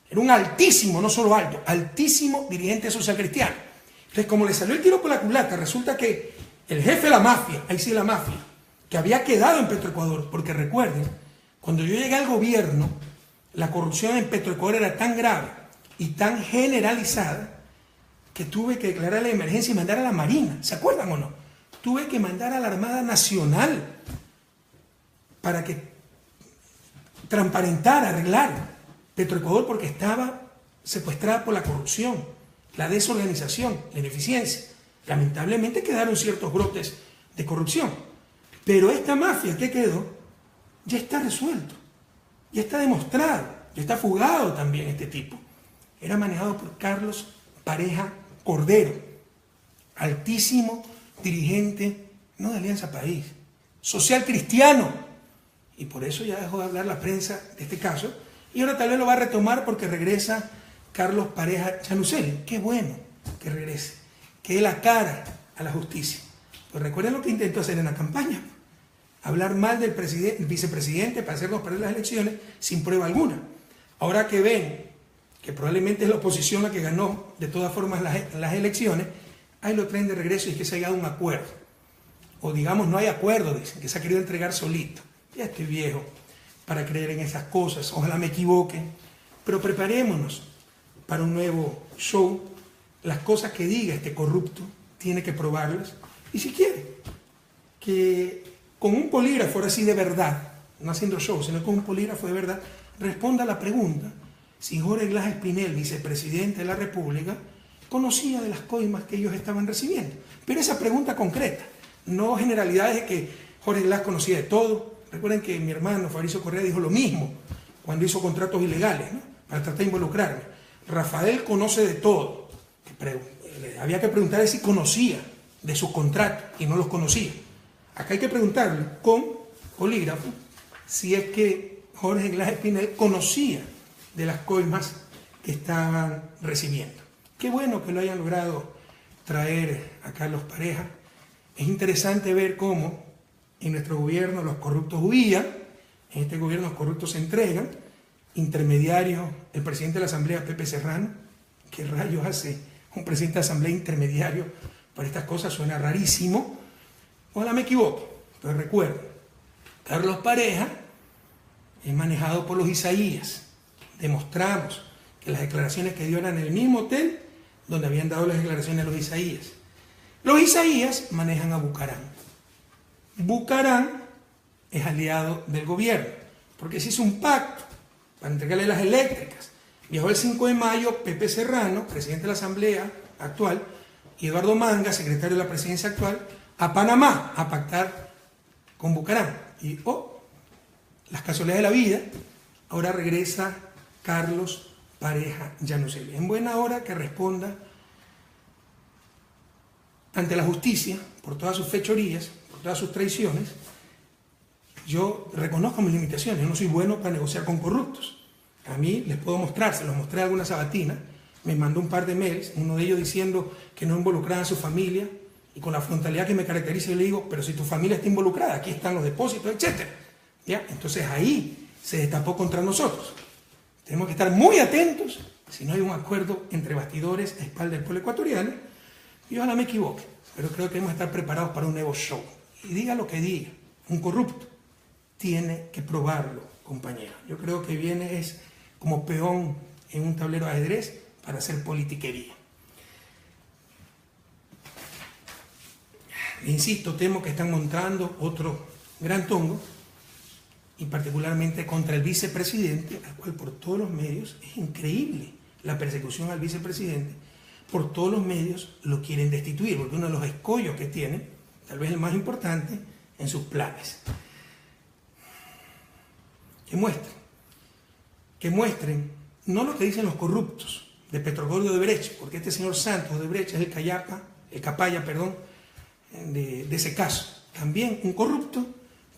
Era un altísimo, no solo alto, altísimo dirigente social cristiano. Entonces, como le salió el tiro por la culata, resulta que el jefe de la mafia, ahí sí la mafia, que había quedado en Petroecuador, porque recuerden, cuando yo llegué al gobierno, la corrupción en Petroecuador era tan grave y tan generalizada que tuve que declarar la emergencia y mandar a la Marina. ¿Se acuerdan o no? Tuve que mandar a la Armada Nacional para que transparentar, arreglar Petroecuador, porque estaba secuestrada por la corrupción, la desorganización, la ineficiencia. Lamentablemente quedaron ciertos brotes de corrupción, pero esta mafia que quedó ya está resuelto, ya está demostrado, ya está fugado también este tipo. era manejado por Carlos Pareja Cordero, altísimo dirigente, no de Alianza País, social cristiano. Y por eso ya dejó de hablar la prensa de este caso. Y ahora tal vez lo va a retomar porque regresa Carlos Pareja Yanuseli. Qué bueno que regrese, que dé la cara a la justicia. Pues recuerden lo que intentó hacer en la campaña. Hablar mal del vicepresidente para hacernos perder las elecciones sin prueba alguna. Ahora que ven que probablemente es la oposición la que ganó de todas formas las elecciones, ahí lo traen de regreso y que se haya dado un acuerdo. O digamos, no hay acuerdo, dicen, que se ha querido entregar solito. Ya estoy viejo para creer en esas cosas, ojalá me equivoque, pero preparémonos para un nuevo show. Las cosas que diga este corrupto tiene que probarlas, y si quiere que con un polígrafo, ahora sí de verdad, no haciendo show, sino con un polígrafo de verdad, responda a la pregunta si Jorge Glass Espinel, vicepresidente de la República, conocía de las coimas que ellos estaban recibiendo. Pero esa pregunta concreta, no generalidades de que Jorge Glass conocía de todo. Recuerden que mi hermano Fabricio Correa dijo lo mismo cuando hizo contratos ilegales, ¿no?, para tratar de involucrarme. Rafael conoce de todo. Había que preguntarle si conocía de sus contratos y no los conocía. Acá hay que preguntarle con polígrafo si es que Jorge Glass Espinel conocía de las coimas que estaban recibiendo. Qué bueno que lo hayan logrado traer a Carlos Pareja. Es interesante ver cómo en nuestro gobierno los corruptos huían, en este gobierno los corruptos se entregan. Intermediario, el presidente de la Asamblea, Pepe Serrano. ¿Qué rayos hace un presidente de la Asamblea intermediario para estas cosas? Suena rarísimo. Ojalá me equivoque, pero recuerden, Carlos Pareja es manejado por los Isaías. Demostramos que las declaraciones que dio eran en el mismo hotel donde habían dado las declaraciones los Isaías. Los Isaías manejan a Bucarán. Bucarán es aliado del gobierno, porque se hizo un pacto para entregarle las eléctricas. Viajó el 5 de mayo Pepe Serrano, presidente de la Asamblea actual, y Eduardo Manga, secretario de la presidencia actual, a Panamá a pactar con Bucarán. Y las casualidades de la vida, ahora regresa Carlos Pareja Yanuseli. En buena hora que responda ante la justicia por todas sus fechorías, por todas sus traiciones. Yo reconozco mis limitaciones, yo no soy bueno para negociar con corruptos. A mí les puedo mostrar, se los mostré alguna sabatina, me mandó un par de mails, uno de ellos diciendo que no involucraba a su familia, y con la frontalidad que me caracteriza yo le digo, pero si tu familia está involucrada, aquí están los depósitos, etc. ¿Ya? Entonces ahí se destapó contra nosotros. Tenemos que estar muy atentos si no hay un acuerdo entre bastidores a espaldas del pueblo ecuatoriano, y ojalá me equivoque, pero creo que debemos estar preparados para un nuevo show. Y diga lo que diga, un corrupto tiene que probarlo, compañero. Yo creo que viene es como peón en un tablero de ajedrez para hacer politiquería. Insisto, temo que están montando otro gran tongo, y particularmente contra el vicepresidente, al cual por todos los medios, es increíble la persecución al vicepresidente, por todos los medios lo quieren destituir, porque uno de los escollos que tiene, tal vez el más importante, en sus planes. Que muestren no lo que dicen los corruptos de Petrogol de Odebrecht, porque este señor Santos Odebrecht es el capaya de ese caso. También un corrupto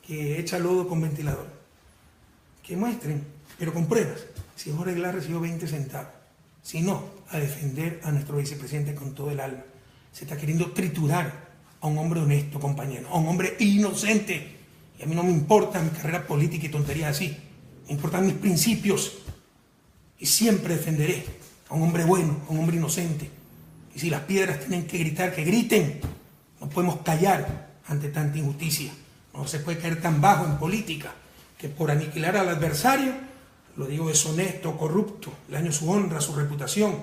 que echa lodo con ventilador. Que muestren, pero con pruebas, si Jorge Glass recibió 20 centavos. Si no, a defender a nuestro vicepresidente con todo el alma. Se está queriendo triturar a un hombre honesto, compañero, a un hombre inocente. Y a mí no me importa mi carrera política y tonterías así. Me importan mis principios. Y siempre defenderé a un hombre bueno, a un hombre inocente. Y si las piedras tienen que gritar, que griten. No podemos callar ante tanta injusticia. No se puede caer tan bajo en política que por aniquilar al adversario, lo digo deshonesto, corrupto, le daño su honra, su reputación,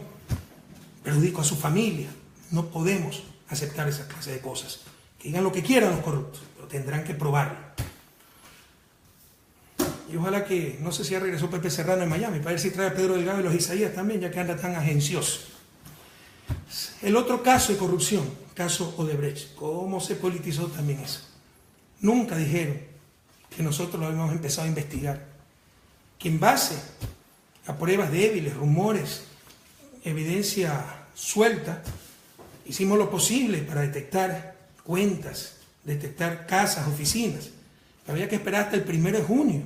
perjudico a su familia. No podemos aceptar esa clase de cosas. Que digan lo que quieran los corruptos, pero tendrán que probarlo. Y ojalá que, no sé si ya regresó Pepe Serrano en Miami, para ver si trae a Pedro Delgado y los Isaías también, ya que anda tan agencioso. El otro caso de corrupción, caso Odebrecht, ¿cómo se politizó también eso? Nunca dijeron que nosotros lo habíamos empezado a investigar, que en base a pruebas débiles, rumores, evidencia suelta, hicimos lo posible para detectar cuentas, detectar casas, oficinas. Había que esperar hasta el 1 de junio,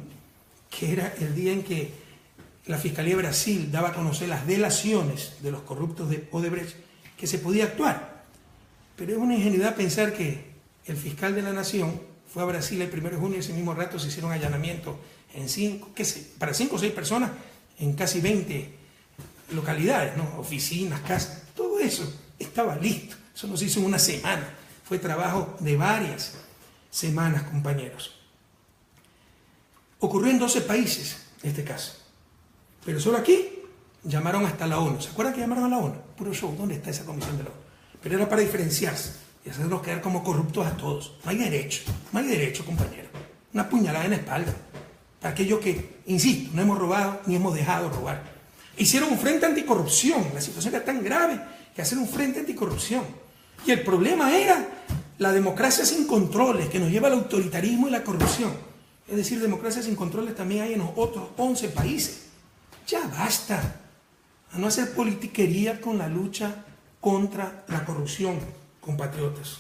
que era el día en que la Fiscalía de Brasil daba a conocer las delaciones de los corruptos de Odebrecht, que se podía actuar. Pero es una ingenuidad pensar que el fiscal de la Nación fue a Brasil el 1 de junio y ese mismo rato se hicieron allanamientos para 5 o 6 personas en casi 20 localidades, ¿no? Oficinas, casas, todo eso estaba listo. Eso no se hizo en una semana, fue trabajo de varias semanas, compañeros. Ocurrió en 12 países este caso, pero solo aquí llamaron hasta la ONU. ¿Se acuerdan que llamaron a la ONU? Puro show, ¿dónde está esa comisión de la ONU? Pero era para diferenciarse y hacernos quedar como corruptos a todos. No hay derecho, compañero. Una puñalada en la espalda. Para aquellos que, insisto, no hemos robado ni hemos dejado robar. Hicieron un frente anticorrupción. La situación era tan grave que hacer un frente anticorrupción. Y el problema era la democracia sin controles, que nos lleva al autoritarismo y la corrupción. Es decir, democracia sin controles también hay en los otros 11 países. Ya basta. A no hacer politiquería con la lucha contra la corrupción, compatriotas.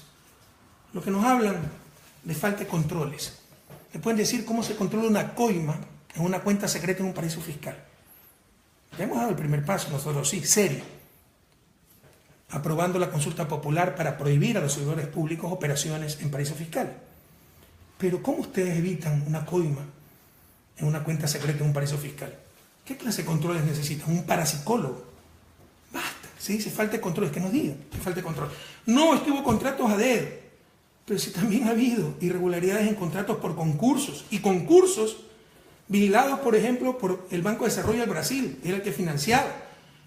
Lo que nos hablan de falta de controles. Me pueden decir cómo se controla una coima en una cuenta secreta en un paraíso fiscal. Ya hemos dado el primer paso, nosotros sí, serio. Aprobando la consulta popular para prohibir a los servidores públicos operaciones en paraísos fiscales. Pero ¿cómo ustedes evitan una coima en una cuenta secreta en un paraíso fiscal? ¿Qué clase de controles necesitan? ¿Un parapsicólogo? Basta, se dice falta de controles, que nos digan que falta de control. No, es que hubo contratos a dedo, pero sí también ha habido irregularidades en contratos por concursos, y concursos vigilados, por ejemplo, por el Banco de Desarrollo del Brasil, era el que financiaba.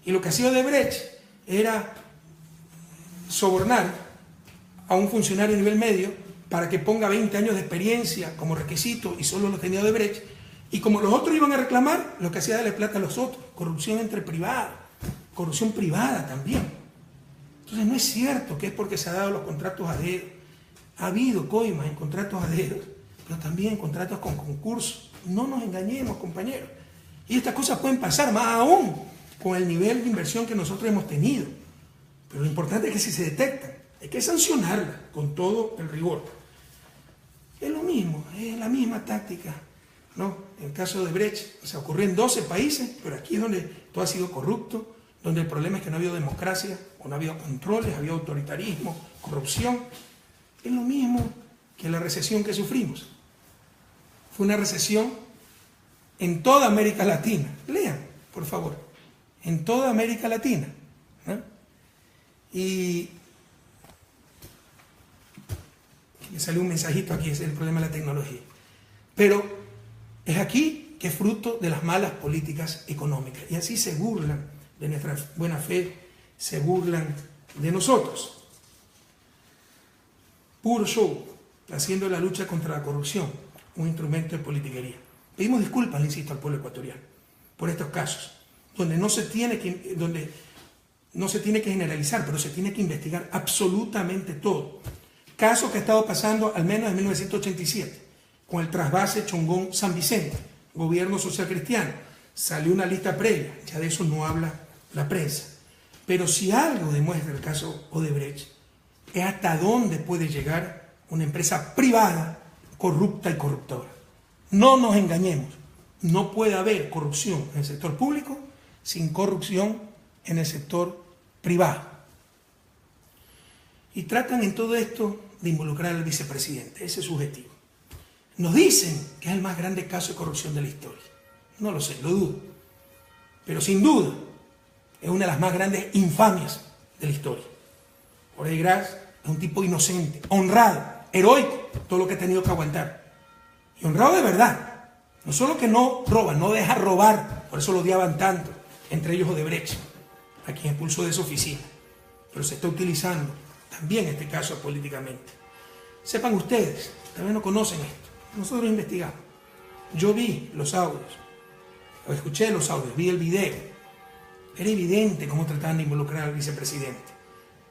Y lo que hacía Odebrecht era sobornar a un funcionario de nivel medio para que ponga 20 años de experiencia como requisito y solo lo tenía Odebrecht. Y como los otros iban a reclamar, lo que hacía era darle plata a los otros. Corrupción entre privados, corrupción privada también. Entonces no es cierto que es porque se han dado los contratos a dedo. Ha habido coimas en contratos a dedo, pero también en contratos con concursos. No nos engañemos, compañeros. Y estas cosas pueden pasar, más aún con el nivel de inversión que nosotros hemos tenido. Pero lo importante es que si se detectan, hay que sancionarlas con todo el rigor. Es lo mismo, es la misma táctica, ¿no? En el caso de Brecht, o sea, ocurrió en 12 países, pero aquí es donde todo ha sido corrupto, donde el problema es que no ha habido democracia, o no ha habido controles, ha habido autoritarismo, corrupción. Es lo mismo que la recesión que sufrimos. Fue una recesión en toda América Latina. Lean, por favor. En toda América Latina, ¿no? Y me salió un mensajito aquí, es el problema de la tecnología. Pero es aquí que es fruto de las malas políticas económicas. Y así se burlan de nuestra buena fe, se burlan de nosotros. Puro show, haciendo la lucha contra la corrupción un instrumento de politiquería. Pedimos disculpas, le insisto, al pueblo ecuatoriano por estos casos, donde no se tiene que generalizar, pero se tiene que investigar absolutamente todo. Caso que ha estado pasando al menos en 1987, con el trasvase Chongón-San Vicente, gobierno social cristiano. Salió una lista previa, ya de eso no habla la prensa. Pero si algo demuestra el caso Odebrecht, es hasta dónde puede llegar una empresa privada corrupta y corruptora. No nos engañemos, no puede haber corrupción en el sector público sin corrupción en el sector privado. Y tratan en todo esto de involucrar al vicepresidente, ese es su objetivo. Nos dicen que es el más grande caso de corrupción de la historia. No lo sé, lo dudo. Pero sin duda es una de las más grandes infamias de la historia. Odebrecht es un tipo inocente, honrado, heroico, todo lo que ha tenido que aguantar. Y honrado de verdad. No solo que no roba, no deja robar, por eso lo odiaban tanto, entre ellos Odebrecht, a quien expulsó de su oficina. Pero se está utilizando también este caso políticamente. Sepan ustedes, también no conocen esto. Nosotros investigamos. Yo vi los audios, o escuché los audios, vi el video. Era evidente cómo trataban de involucrar al vicepresidente.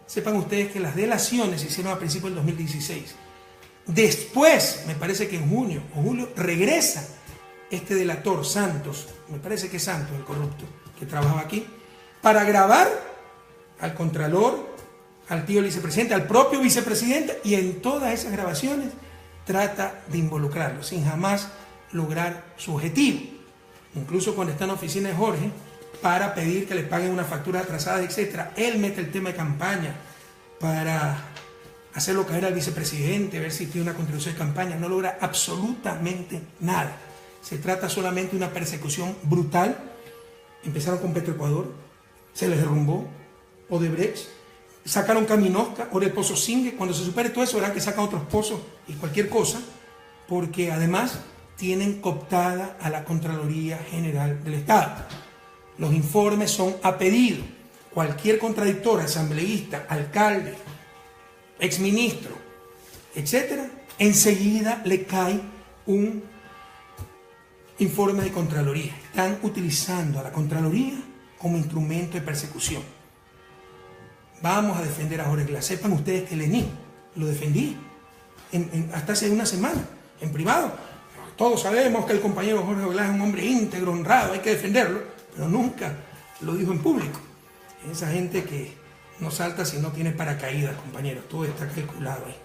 Sepan ustedes que las delaciones se hicieron a principios del 2016. Después, me parece que en junio o julio, regresa este delator, Santos, me parece que es Santos, el corrupto, que trabajaba aquí, para grabar al contralor, al tío vicepresidente, al propio vicepresidente, y en todas esas grabaciones trata de involucrarlo sin jamás lograr su objetivo. Incluso cuando está en la oficina de Jorge para pedir que le paguen una factura atrasada, etc., él mete el tema de campaña para hacerlo caer al vicepresidente, ver si tiene una contribución de campaña. No logra absolutamente nada. Se trata solamente de una persecución brutal. Empezaron con Petroecuador, se les derrumbó Odebrecht, sacaron Caminosca, ahora el Pozo Singue. Cuando se supere todo eso, verán que sacan otros pozos y cualquier cosa, porque además tienen cooptada a la Contraloría General del Estado. Los informes son a pedido. Cualquier contradictor, asambleísta, alcalde, exministro, etcétera, enseguida le cae un informe de Contraloría. Están utilizando a la Contraloría como instrumento de persecución. Vamos a defender a Jorge Glass. Sepan ustedes que Lenín lo defendí hasta hace una semana, en privado. Todos sabemos que el compañero Jorge Glass es un hombre íntegro, honrado, hay que defenderlo, pero nunca lo dijo en público. Esa gente que no salta si no tiene paracaídas, compañeros, todo está calculado ahí.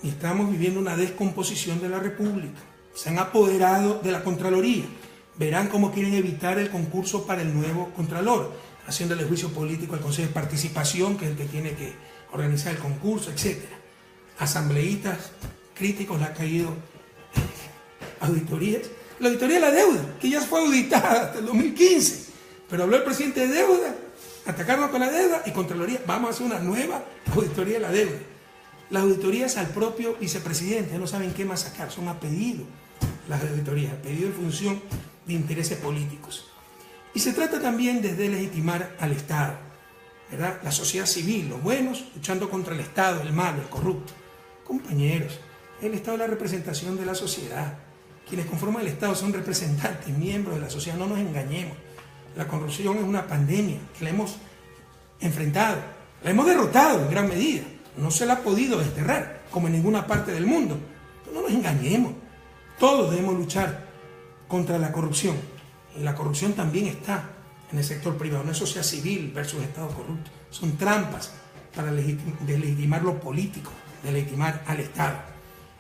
Y estamos viviendo una descomposición de la República. Se han apoderado de la Contraloría. Verán cómo quieren evitar el concurso para el nuevo Contralor, haciéndole juicio político al Consejo de Participación, que es el que tiene que organizar el concurso, etc. Asambleístas críticos le ha caído auditorías. La auditoría de la deuda, que ya fue auditada hasta el 2015, pero habló el presidente de deuda, atacarnos con la deuda, y Contraloría, vamos a hacer una nueva auditoría de la deuda. Las auditorías al propio vicepresidente, no saben qué más sacar, son a pedido las auditorías, a pedido en función de intereses políticos. Y se trata también de deslegitimar al Estado, ¿verdad? La sociedad civil, los buenos luchando contra el Estado, el malo, el corrupto. Compañeros, el Estado es la representación de la sociedad. Quienes conforman el Estado son representantes, miembros de la sociedad, no nos engañemos. La corrupción es una pandemia que la hemos enfrentado, la hemos derrotado en gran medida. No se la ha podido desterrar, como en ninguna parte del mundo. No nos engañemos. Todos debemos luchar contra la corrupción. Y la corrupción también está en el sector privado. No es sociedad civil versus Estado corrupto. Son trampas para deslegitimar lo político, deslegitimar al Estado.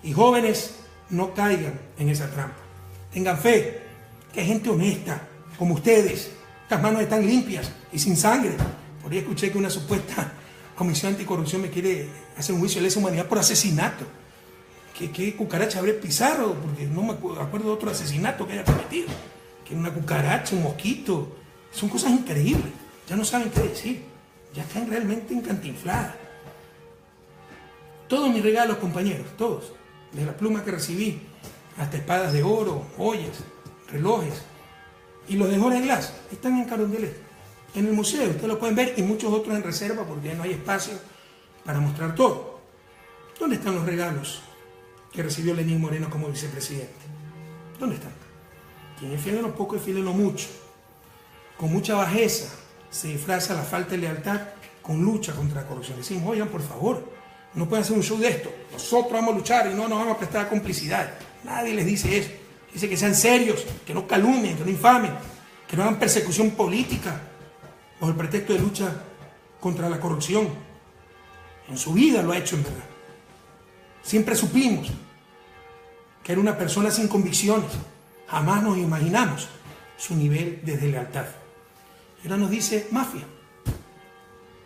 Y jóvenes, no caigan en esa trampa. Tengan fe, que hay gente honesta, como ustedes. Las manos están limpias y sin sangre. Por ahí escuché que una supuesta Comisión Anticorrupción me quiere hacer un juicio de lesa humanidad por asesinato. ¿Qué cucaracha habré Pizarro? Porque no me acuerdo de otro asesinato que haya cometido. Que una cucaracha, un mosquito. Son cosas increíbles. Ya no saben qué decir. Ya están realmente encantinfladas. Todos mis regalos, compañeros, todos. De la pluma que recibí, hasta espadas de oro, joyas, relojes. Y los de Jorge Glass están en Carondelet, en el museo. Ustedes lo pueden ver, y muchos otros en reserva porque ya no hay espacio para mostrar todo. ¿Dónde están los regalos que recibió Lenín Moreno como vicepresidente? ¿Dónde están? Quien es fiel en lo poco es fiel en lo mucho. Con mucha bajeza se disfraza la falta de lealtad con lucha contra la corrupción. Decimos, oigan, por favor, no pueden hacer un show de esto. Nosotros vamos a luchar y no nos vamos a prestar complicidad. Nadie les dice eso. Dice que sean serios, que no calumnien, que no infamen, que no hagan persecución política bajo el pretexto de lucha contra la corrupción. En su vida lo ha hecho, en verdad. Siempre supimos que era una persona sin convicciones. Jamás nos imaginamos su nivel de deslealtad. Y ahora nos dice mafia.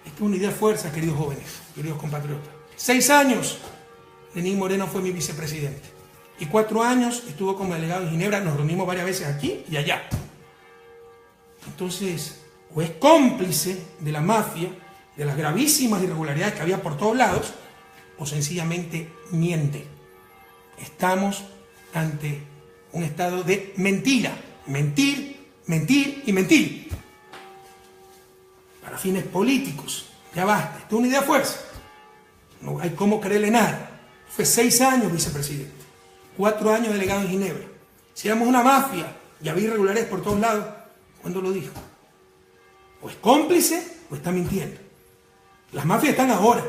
Esta es una idea fuerza, queridos jóvenes, queridos compatriotas. 6 años Lenín Moreno fue mi vicepresidente. Y 4 años estuvo como delegado en Ginebra. Nos reunimos varias veces aquí y allá. Entonces, o es cómplice de la mafia, de las gravísimas irregularidades que había por todos lados, o sencillamente miente. Estamos ante un estado de mentira. Mentir, mentir y mentir. Para fines políticos. Ya basta. Esto es una idea fuerza. No hay cómo creerle nada. Fue 6 años vicepresidente. 4 años delegado en Ginebra. Si éramos una mafia y había irregularidades por todos lados, ¿cuándo lo dijo? O es cómplice o está mintiendo. Las mafias están ahora,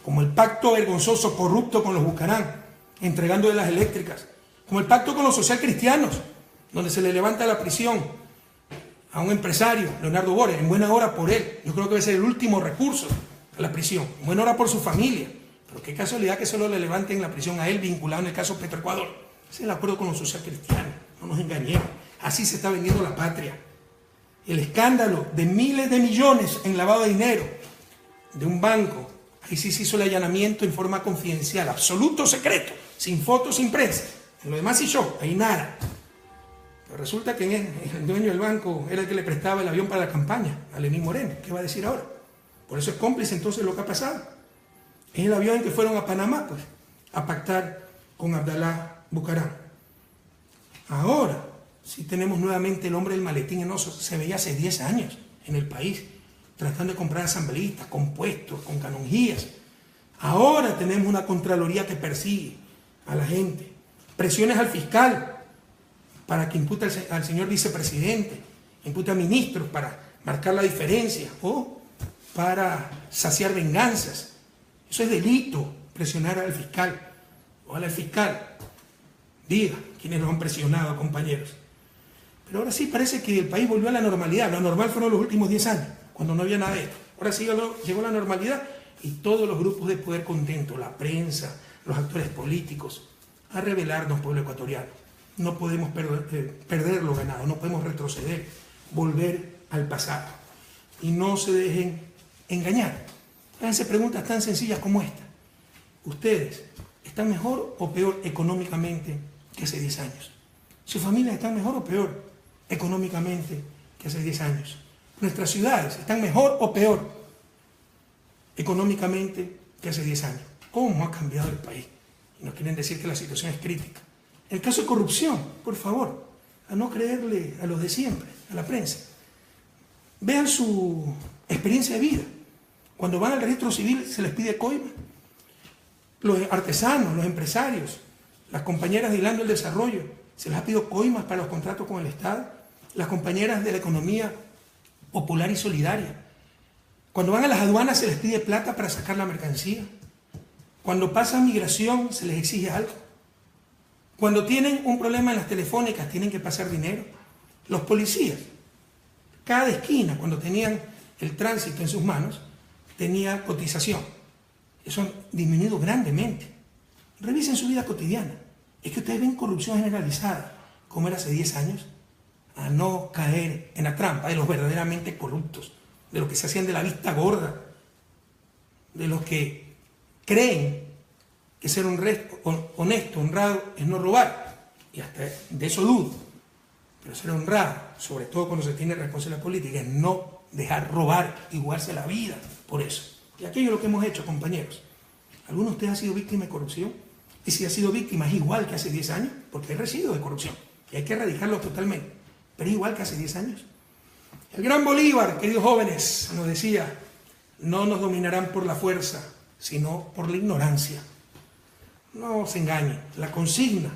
como el pacto vergonzoso, corrupto con los Bucarán, entregándole las eléctricas, como el pacto con los socialcristianos, donde se le levanta la prisión a un empresario, Leonardo Borer, en buena hora por él. Yo creo que va a ser el último recurso a la prisión. En buena hora por su familia. Pero qué casualidad que solo le levanten la prisión a él, vinculado en el caso Petroecuador. Ese es el acuerdo con los socialcristianos. No nos engañemos. Así se está vendiendo la patria. El escándalo de miles de millones en lavado de dinero de un banco. Ahí sí se hizo el allanamiento en forma confidencial, absoluto secreto, sin fotos, sin prensa. En lo demás sí show, ahí nada. Pero resulta que el dueño del banco era el que le prestaba el avión para la campaña, a Lenín Moreno. ¿Qué va a decir ahora? Por eso es cómplice entonces lo que ha pasado. Es el avión en que fueron a Panamá, pues, a pactar con Abdalá Bucaram. Ahora sí tenemos nuevamente el hombre del maletín enoso. Se veía hace 10 años en el país, tratando de comprar asambleístas, con puestos, con canonjías. Ahora tenemos una Contraloría que persigue a la gente. Presiones al fiscal para que impute al señor vicepresidente, impute a ministros para marcar la diferencia o para saciar venganzas. Eso es delito, presionar al fiscal. Ojalá el fiscal diga quiénes lo han presionado, compañeros. Pero ahora sí parece que el país volvió a la normalidad. Lo normal fueron los últimos 10 años, cuando no había nada de esto. Ahora sí llegó la normalidad y todos los grupos de poder contentos, la prensa, los actores políticos, a revelarnos, pueblo ecuatoriano. No podemos perder lo ganado, no podemos retroceder, volver al pasado. Y no se dejen engañar. Háganse preguntas tan sencillas como esta. ¿Ustedes están mejor o peor económicamente que hace 10 años? ¿Sus familias están mejor o peor económicamente que hace 10 años? ¿Nuestras ciudades están mejor o peor económicamente que hace 10 años? ¿Cómo ha cambiado el país? Y nos quieren decir que la situación es crítica. El caso de corrupción, por favor, a no creerle a los de siempre, a la prensa. Vean su experiencia de vida. Cuando van al registro civil se les pide coima. Los artesanos, los empresarios, las compañeras de Hilando el Desarrollo, se les ha pedido coimas para los contratos con el Estado. Las compañeras de la economía popular y solidaria. Cuando van a las aduanas se les pide plata para sacar la mercancía. Cuando pasa migración se les exige algo. Cuando tienen un problema en las telefónicas tienen que pasar dinero. Los policías, cada esquina, cuando tenían el tránsito en sus manos, tenía cotización. Eso ha disminuido grandemente. Revisen su vida cotidiana. Es que ustedes ven corrupción generalizada, como era hace 10 años, a no caer en la trampa de los verdaderamente corruptos, de los que se hacían de la vista gorda, de los que creen que ser honesto, honrado, es no robar. Y hasta de eso dudo. Pero ser honrado, sobre todo cuando se tiene responsabilidad política, es no dejar robar y jugarse la vida por eso. Y aquello es lo que hemos hecho, compañeros. ¿Alguno de ustedes ha sido víctima de corrupción? Y si ha sido víctima es igual que hace 10 años, porque hay residuos de corrupción. Y hay que erradicarlo totalmente. Pero es igual que hace 10 años. El gran Bolívar, queridos jóvenes, nos decía, no nos dominarán por la fuerza, sino por la ignorancia. No se engañen, la consigna,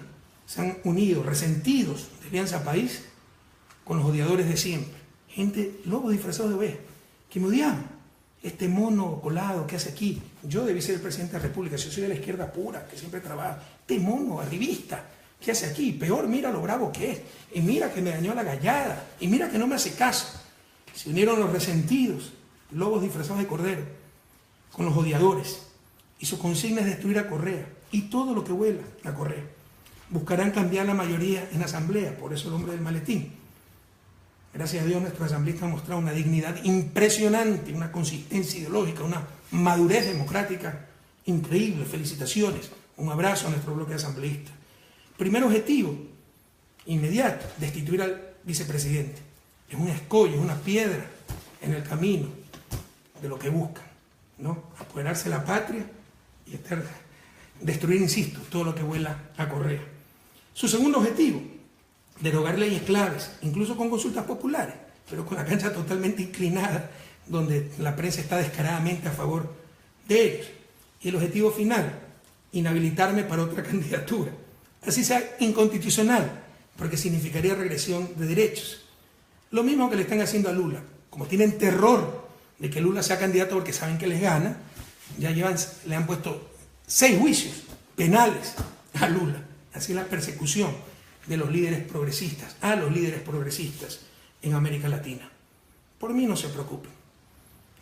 se han unido resentidos de Alianza País con los odiadores de siempre. Gente, lobos disfrazados de ovejas, que me odiaban. Este mono colado que hace aquí, yo debí ser el presidente de la República, yo soy de la izquierda pura, que siempre trabaja. Este mono arribista, ¿qué hace aquí? Peor, mira lo bravo que es, y mira que me dañó la gallada, y mira que no me hace caso. Se unieron los resentidos, lobos disfrazados de cordero, con los odiadores, y su consigna es destruir a Correa, y todo lo que vuela a Correa. Buscarán cambiar la mayoría en la asamblea, por eso el hombre del maletín. Gracias a Dios nuestra asambleísta ha mostrado una dignidad impresionante, una consistencia ideológica, una madurez democrática increíble. Felicitaciones, un abrazo a nuestro bloque de asambleístas. Primer objetivo, inmediato, destituir al vicepresidente. Es un escollo, es una piedra en el camino de lo que buscan, ¿no? Apoderarse de la patria y destruir, insisto, todo lo que vuela a Correa. Su segundo objetivo, derogar leyes claves, incluso con consultas populares, pero con la cancha totalmente inclinada, donde la prensa está descaradamente a favor de ellos. Y el objetivo final, inhabilitarme para otra candidatura. Así sea inconstitucional, porque significaría regresión de derechos. Lo mismo que le están haciendo a Lula. Como tienen terror de que Lula sea candidato porque saben que les gana, ya le han puesto 6 juicios penales a Lula. Así es la persecución de los líderes progresistas, a los líderes progresistas en América Latina. Por mí no se preocupen.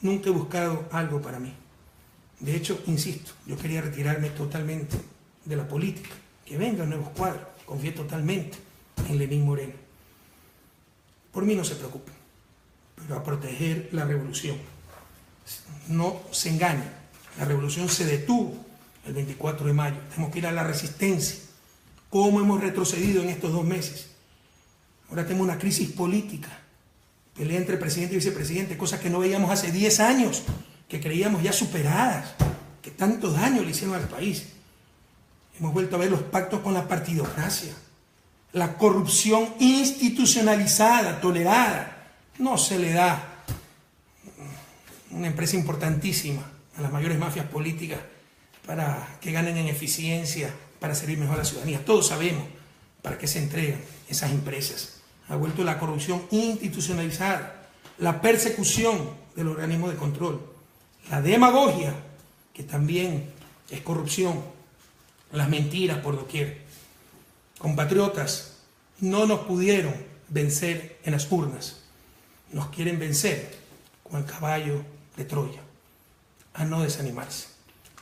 Nunca he buscado algo para mí. De hecho, insisto, yo quería retirarme totalmente de la política. Que vengan nuevos cuadros. Confié totalmente en Lenín Moreno. Por mí no se preocupen, pero a proteger la revolución. No se engañen, la revolución se detuvo el 24 de mayo. Tenemos que ir a la resistencia. ¿Cómo hemos retrocedido en estos 2 meses? Ahora tenemos una crisis política, pelea entre presidente y vicepresidente, cosas que no veíamos hace 10 años, que creíamos ya superadas, que tanto daño le hicieron al país. Hemos vuelto a ver los pactos con la partidocracia, la corrupción institucionalizada, tolerada. No se le da una empresa importantísima a las mayores mafias políticas para que ganen en eficiencia, para servir mejor a la ciudadanía. Todos sabemos para qué se entregan esas empresas. Ha vuelto la corrupción institucionalizada, la persecución del organismo de control, la demagogia, que también es corrupción, las mentiras por doquier. Compatriotas, no nos pudieron vencer en las urnas. Nos quieren vencer con el caballo de Troya. A no desanimarse,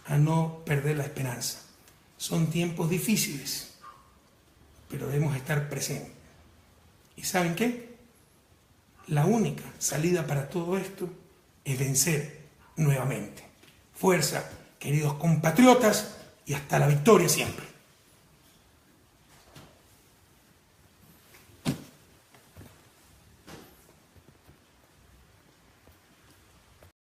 a no perder la esperanza. Son tiempos difíciles, pero debemos estar presentes. ¿Y saben qué? La única salida para todo esto es vencer nuevamente. Fuerza, queridos compatriotas, y hasta la victoria siempre.